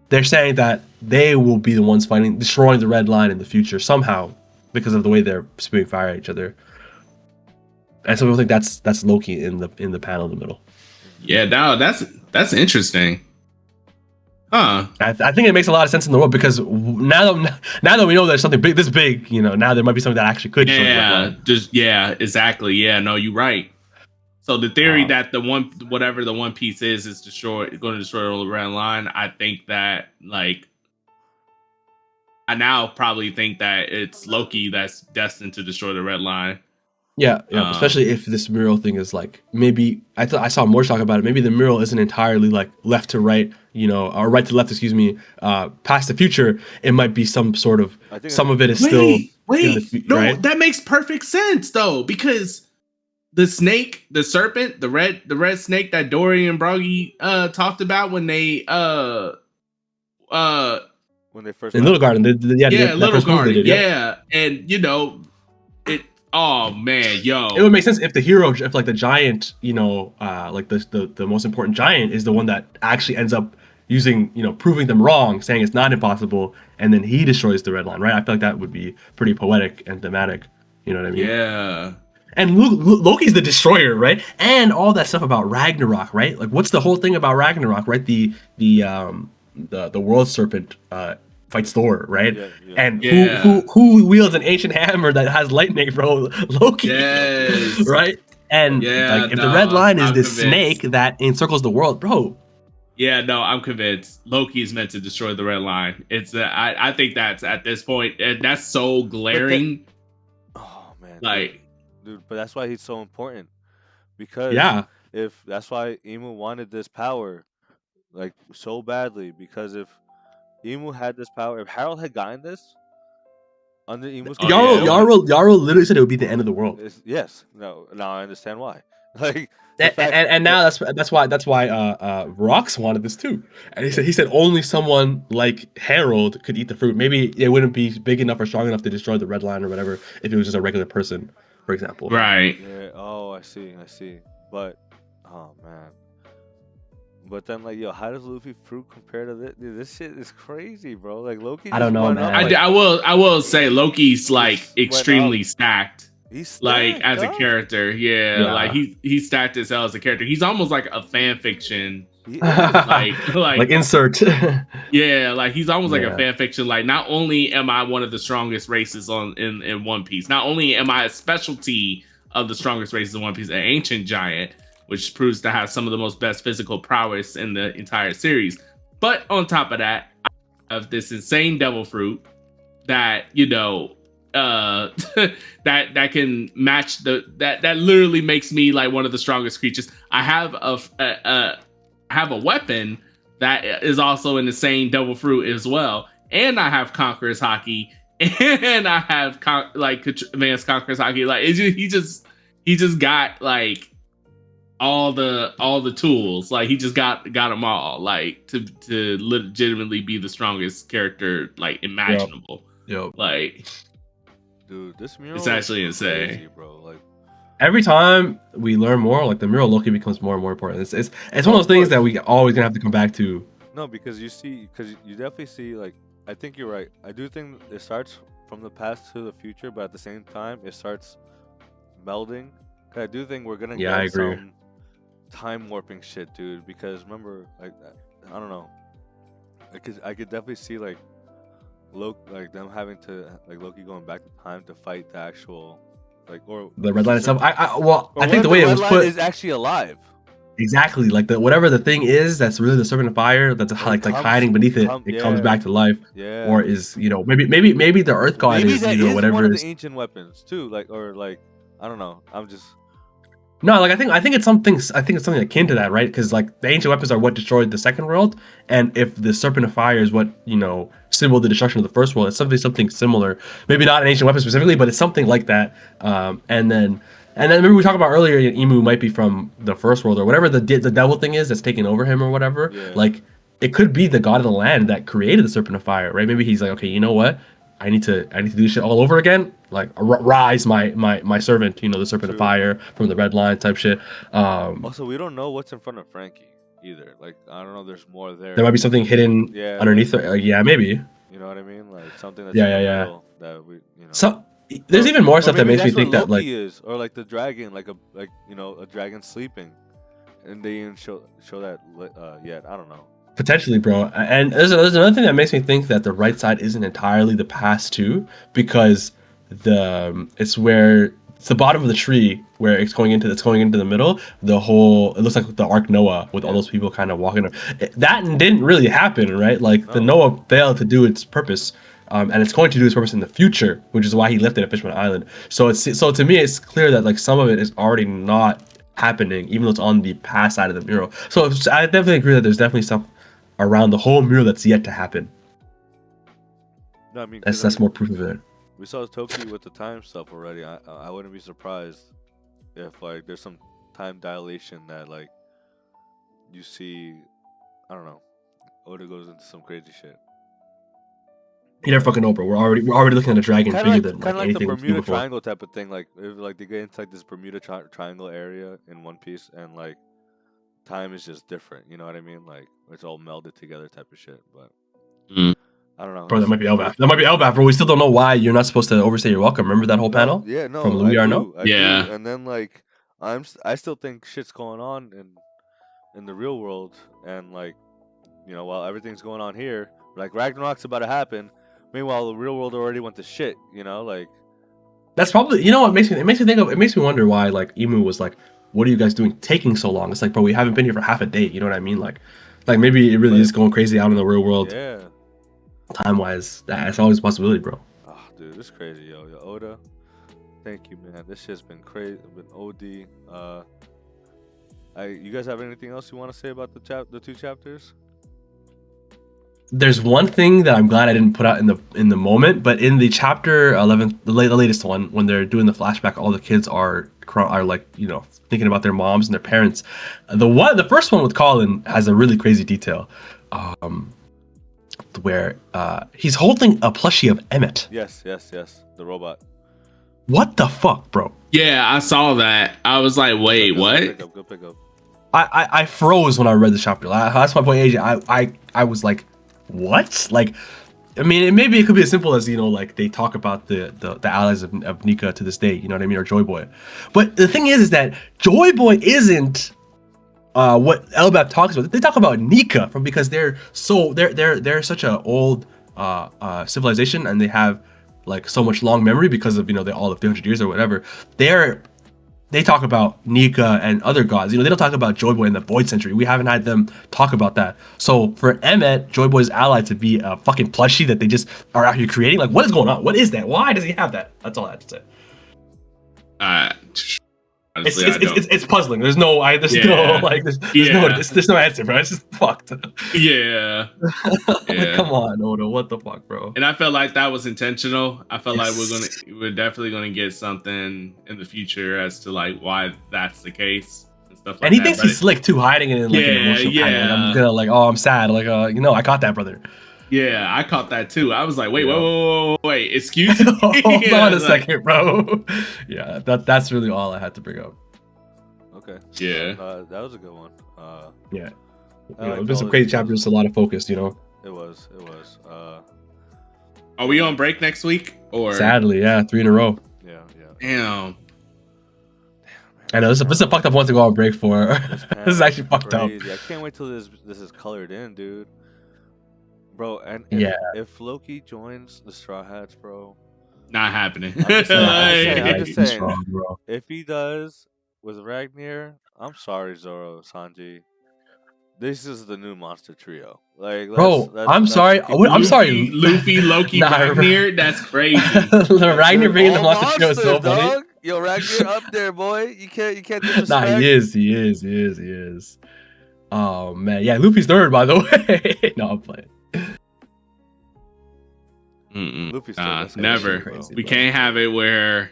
They're saying that they will be the ones destroying the red line in the future somehow because of the way they're spewing fire at each other. And some people think that's Loki in the panel in the middle. Yeah, now that's interesting. Huh. I think it makes a lot of sense in the world because now that we know there's something this big, now there might be something that actually could. Exactly. Yeah, no, you're right. So the theory that whatever the One Piece is going to destroy the red line. I think that I now probably think that it's Loki that's destined to destroy the red line. Yeah, especially if this mural thing is maybe I saw more talk about it. Maybe the mural isn't entirely left to right, or right to left, past the future. It might be some sort of some of it is still. No, right? That makes perfect sense though, because the snake, the serpent, the red snake that Dorian Bragi talked about when they first in Little Garden, Little Garden, and oh man, it would make sense if the hero, if the giant, the most important giant is the one that actually ends up using, proving them wrong, saying it's not impossible, and then he destroys the red line, right? I feel like that would be pretty poetic and thematic. You know what I mean? Yeah. And Loki's the destroyer, right? And all that stuff about Ragnarok, right? What's the whole thing about Ragnarok, right? The world serpent fights Thor, right? And who wields an ancient hammer that has lightning, bro? Loki, right? And if the red line is this snake that encircles the world, bro. Yeah, no, I'm convinced Loki is meant to destroy the red line. It's I think that's at this point, and that's so glaring. Oh man, dude, but that's why he's so important, because if that's why Emu wanted this power so badly, because if Emu had this power, if Harold had gotten this under Emu's Jarl literally said it would be the end of the world. Now I understand why. And now that's why Rox wanted this too. And he said only someone like Harold could eat the fruit. Maybe it wouldn't be big enough or strong enough to destroy the red line or whatever if it was just a regular person, for example. Right. Yeah. Oh, I see. But oh man. But then, how does Luffy fruit compare to this? Dude, this shit is crazy, bro. Loki. I don't know, man. I will say Loki's extremely stacked. He's stacked, as a character. Yeah. He's stacked as hell as a character. He's almost like a fan fiction. Insert. Yeah, he's almost like a fan fiction. Not only am I one of the strongest races in One Piece, not only am I a specialty of the strongest races in One Piece, an ancient giant, which proves to have some of the most best physical prowess in the entire series. But on top of that, I have this insane devil fruit that that can match that literally makes me one of the strongest creatures. I have a weapon that is also an insane devil fruit as well, and I have Conqueror's Haki, and I have advanced Conqueror's Haki. He just got all the tools. He just got them all to legitimately be the strongest character imaginable. Yep. Dude, this mural it's actually insane, crazy, bro. Every time we learn more, the mural Loki becomes more and more important. It's one of those things that we always gonna have to come back to. No, because you definitely see I think you're right. I do think it starts from the past to the future, but at the same time, it starts melding. 'Cause I do think we're gonna Yeah, I get agree. some time warping shit, dude. Because remember, like, I don't know, I could definitely see like like them having to like Loki going back in time to fight the actual like or The red line itself. or I think the way it was put is actually alive. exactly like whatever the thing is that's really the serpent of fire that's like hiding beneath it. It comes back to life, Yeah. or is maybe the Earth God Maybe is that is whatever one of is. the ancient weapons too, like or like I don't know. I'm just No, like I think it's something. I think it's something akin to that, right? Because like the ancient weapons are what destroyed the second world, and if the serpent of fire is what symbolized the destruction of the first world, it's something similar. Maybe not an ancient weapon specifically, but it's something like that. And then remember we talked about earlier, Emu might be from the first world or whatever the devil thing is that's taking over him or whatever. Yeah. Like it could be the god of the land that created the serpent of fire, right? Maybe he's like, okay, you know what? I need to do shit all over again. Like rise, my servant, the serpent of fire from the red line type shit. Also, we don't know what's in front of Frankie either. Like I don't know, there's more there. There might be something hidden underneath. Like, yeah, maybe. You know what I mean? Like something that's Yeah. that we So there's even more stuff that makes me think Loki that like is, or like the dragon, like a dragon sleeping, and they didn't show that yet. I don't know. potentially, bro. And there's another thing that makes me think that the right side isn't entirely the past too, because it's where it's the bottom of the tree where it's going into the middle. It looks like the Ark Noah with all those people kind of walking. That didn't really happen, right? Like the Noah failed to do its purpose. And it's going to do its purpose in the future, which is why he left it at Fishman Island. So to me, it's clear that like some of it is already not happening, even though it's on the past side of the mural. So I definitely agree that there's definitely stuff around the whole mural that's yet to happen. No, I mean that's more proof of it. We saw Toki with the time stuff already. I wouldn't be surprised if like there's some time dilation that like you see. I don't know. Oda goes into some crazy shit. You never fucking know, bro. We're already looking at a dragon bigger than kind of like the anything Bermuda before. Triangle type of thing. Like if like they get into like this Bermuda Triangle area in One Piece, and like time is just different. You know what I mean? Like it's all melded together type of shit. But I don't know. Bro, that might be Elbaf. That might be Elbaf, bro. We still don't know why you're not supposed to overstay your welcome. Remember that whole panel? Yeah, no. From Louis Arnaud? I do. And then like I still think shit's going on in the real world, and like while everything's going on here, like Ragnarok's about to happen. Meanwhile, the real world already went to shit. Like that's probably what makes me wonder why like Emu was like, what are you guys doing taking so long? It's like, bro, we haven't been here for half a day. You know what I mean? Like maybe it really is going crazy out in the real world. Yeah. Time wise, that's always a possibility, bro. Oh, dude, this is crazy, yo. Oda, thank you, man. This shit's been crazy. Been OD. You guys have anything else you want to say about the two chapters? There's one thing that I'm glad I didn't put out in the moment, but in the chapter 11, the latest one, when they're doing the flashback, all the kids are like thinking about their moms and their parents. The first one with Colin has a really crazy detail, where he's holding a plushie of Emmett. Yes, the robot. What the fuck, bro? Yeah, I saw that. I was like, wait, what? Go pick up. I froze when I read the chapter. That's my point, AJ. I was like, what? Like, I mean, maybe it could be as simple as like they talk about the allies of Nika to this day. You know what I mean, or Joy Boy. But the thing is that Joy Boy isn't what Elbaf talks about. They talk about Nika because they're such a old civilization, and they have like so much long memory because of they all of 300 years or whatever. They talk about Nika and other gods. They don't talk about Joy Boy in the Void Century. We haven't had them talk about that. So for Emmett, Joy Boy's ally, to be a fucking plushie that they just are out here creating, like, what is going on? What is that? Why does he have that? That's all I have to say. Honestly, it's puzzling. There's no answer, bro. It's just fucked. Yeah. Like, come on, Oda. What the fuck, bro? And I felt like that was intentional. I felt like we're definitely gonna get something in the future as to like why that's the case and stuff like that. And he thinks he's slick too, hiding it in like an emotional kind of, like, I'm gonna like, oh, I'm sad. Like, I caught that, brother. Yeah, I caught that too. I was like, wait, excuse me. Hold on a second, bro. Yeah, that's really all I had to bring up. Okay. Yeah. That was a good one. Yeah. There's been some crazy chapters, a lot of focus, It was. Are we on break next week? Or Sadly, yeah, 3 in a row. Yeah, yeah. damn. I know this is a fucked up one to go on break for. This is actually fucked up. Crazy. I can't wait till this is colored in, dude. Bro, and if Loki joins the Straw Hats, bro, Not happening. I'm just saying, Strong, bro. if he does with Ragnar, I'm sorry, Zoro, Sanji. This is the new monster trio. Like, Bro, I'm sorry. I'm sorry. Luffy, Loki, Ragnar. That's crazy. Ragnar being the monster trio is so funny. Dog. Yo, Ragnar up there, boy. You can't disrespect. Nah, he is. Oh man, yeah, Luffy's third, by the way. No, I'm playing. Luffy's third. Never. Crazy, we bro. can't have it where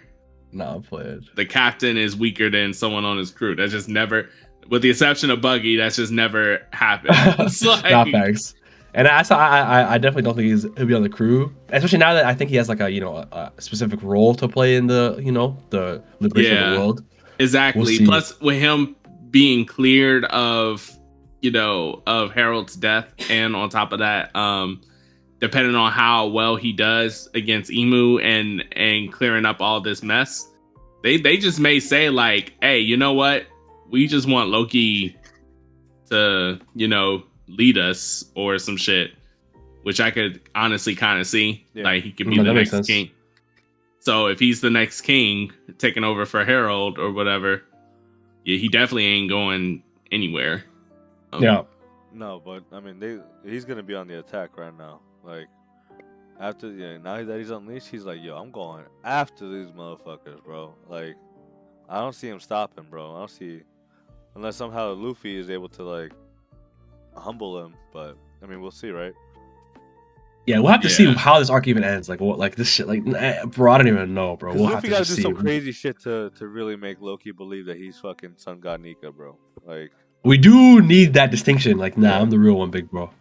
Nah, I'm playing. the captain is weaker than someone on his crew. That's just never, with the exception of Buggy, that's just never happened. It's like, Not facts. And I definitely don't think he'll be on the crew, especially now that I think he has like a specific role to play in the the liberation of the world. Exactly. We'll Plus, with him being cleared of Harold's death, and on top of that, depending on how well he does against Emu and clearing up all this mess, they just may say like, hey, you know what? We just want Loki to, lead us or some shit, which I could honestly kind of see. Yeah. Like, he could be the that makes next sense. king. So if he's the next king taking over for Harold or whatever, yeah, he definitely ain't going anywhere. Yeah. No, but I mean, he's gonna be on the attack right now. Like, after now that he's unleashed, he's like, yo, I'm going after these motherfuckers, bro. Like, I don't see him stopping, bro. I don't see, unless somehow Luffy is able to like humble him. But I mean, we'll see, right? Yeah, we'll have to see how this arc even ends. Like what, like this shit, like bro, I don't even know, bro. We'll have Luffy to gotta just do see. some crazy shit to really make Loki believe that he's fucking Sun God Nika, bro. Like, We do need that distinction. Like, nah, I'm the real one, big bro.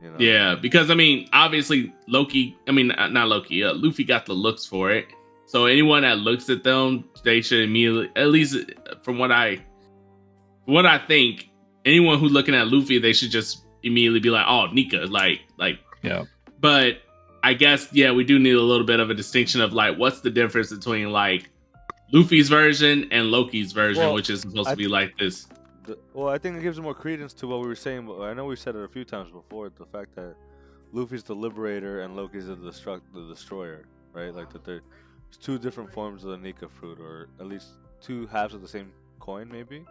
you know. Yeah, because I mean, obviously Luffy got the looks for it. So anyone that looks at them, they should immediately, at least from what I think, anyone who's looking at Luffy, they should just immediately be like, oh, Nika, like. Yeah. But I guess, we do need a little bit of a distinction of like, what's the difference between like Luffy's version and Loki's version, which is supposed to be like this. Well, I think it gives more credence to what we were saying. I know we said it a few times before. The fact that Luffy's the liberator and Loki's the destroyer, right? Like that there's two different forms of the Nika fruit, or at least two halves of the same coin, maybe.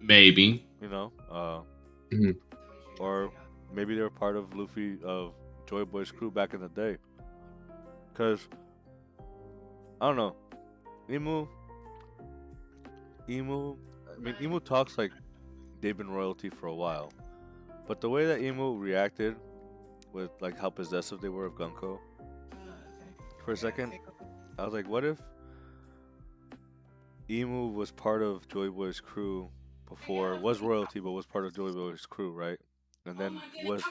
Maybe. Or maybe they're part of Luffy of Joy Boy's crew back in the day. Cause I don't know, Emu. I mean, Emu talks like they've been royalty for a while, but the way that Emu reacted with like how possessive they were of Gunko, for a second, I was like, what if Emu was part of Joy Boy's crew before, was royalty, but was part of Joy Boy's crew, right? And then was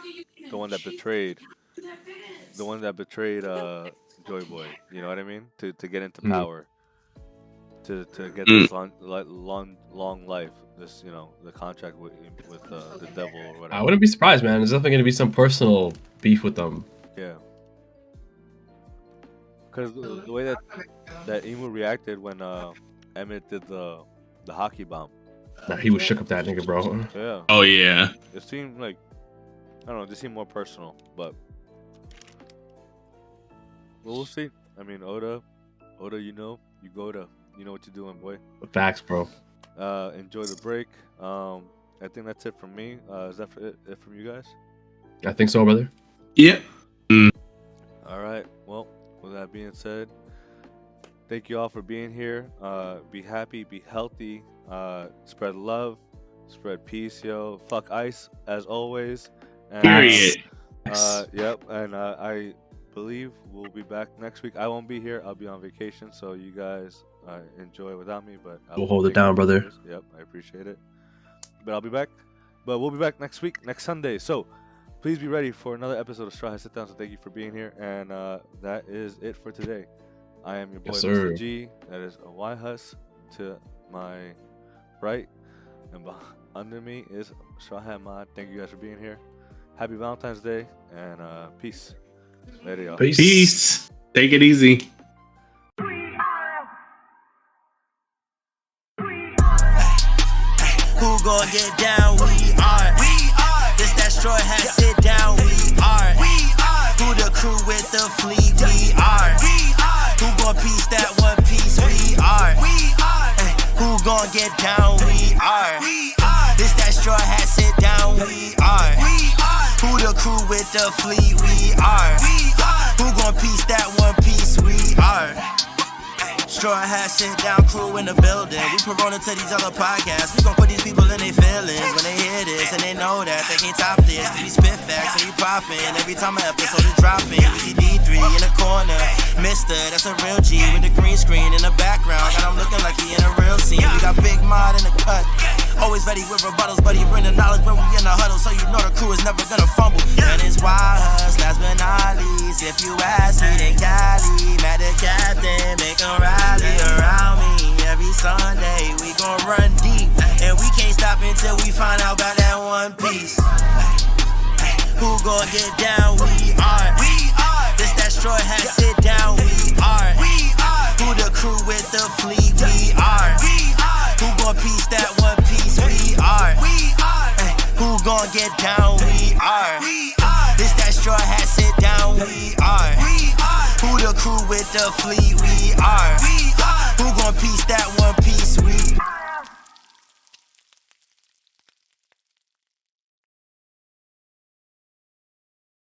the one that betrayed Joy Boy. You know what I mean? To get into power. To get this long life, this the contract with the devil or whatever. I wouldn't be surprised, man. There's definitely gonna be some personal beef with them. Yeah. Because the way that Emu reacted when Emmett did the hockey bomb. Nah, he was shook up that nigga, bro. Yeah. Oh yeah. It seemed like, I don't know, it just seemed more personal, but we'll see. I mean, Oda, you go to. You know what you're doing, boy. Facts, bro. Enjoy the break. I think that's it from me. Is that it from you guys? I think so, brother. Yep. All right. Well, with that being said, thank you all for being here. Be happy, be healthy. Spread love, spread peace, yo. Fuck ice, as always. And, Period. Yep. And I believe we'll be back next week. I won't be here. I'll be on vacation, so you guys enjoy without me. But we'll hold it down, brother. Yep, I appreciate it. But I'll be back. But we'll be back next week, next Sunday. So please be ready for another episode of Straw Hat Sit Down. So thank you for being here, and that is it for today. I am your boy, Mr. G. That is a Y huss to my right, and under me is Straw Hat Mod. Thank you guys for being here. Happy Valentine's Day, and peace. Later, y'all. Peace. Take it easy. Who gon' get down? We are. This that straw hat, sit down. We are. Who the crew with the fleet? We are. Who gon' piece that one piece? We are. Who gon' get down? We are. This that straw hat, sit down. We are. Who the crew with the fleet? We are. Who gon' piece that one piece? We are. Straw hat, sit down, crew in the building. We Corona to these other podcasts. We gon' put these people in their feelings when they hear this, and they know that they can't top this. We spit facts and we poppin'. Every time an episode is dropping, we see D3 in the corner. Mister, that's a real G with the green screen in the background. Got him looking like he in a real scene. We got Big Mod in the cut. Always ready with rebuttals, but he bring the knowledge when we in the huddle, so you know the crew is never gonna fumble. And it's wild, last but not least. If you ask me, then Cali, mad the captain, make him rally around me. Every Sunday, we gon' run deep, and we can't stop until we find out about that one piece. Who gon' get down? We are. This that straw hat, sit down. We are. Who the crew with the fleet? We are. Who gon' piece that one piece? We are. Who gon' get down? We are. This that straw hat, sit down. We are. Who the crew with the fleet? We are.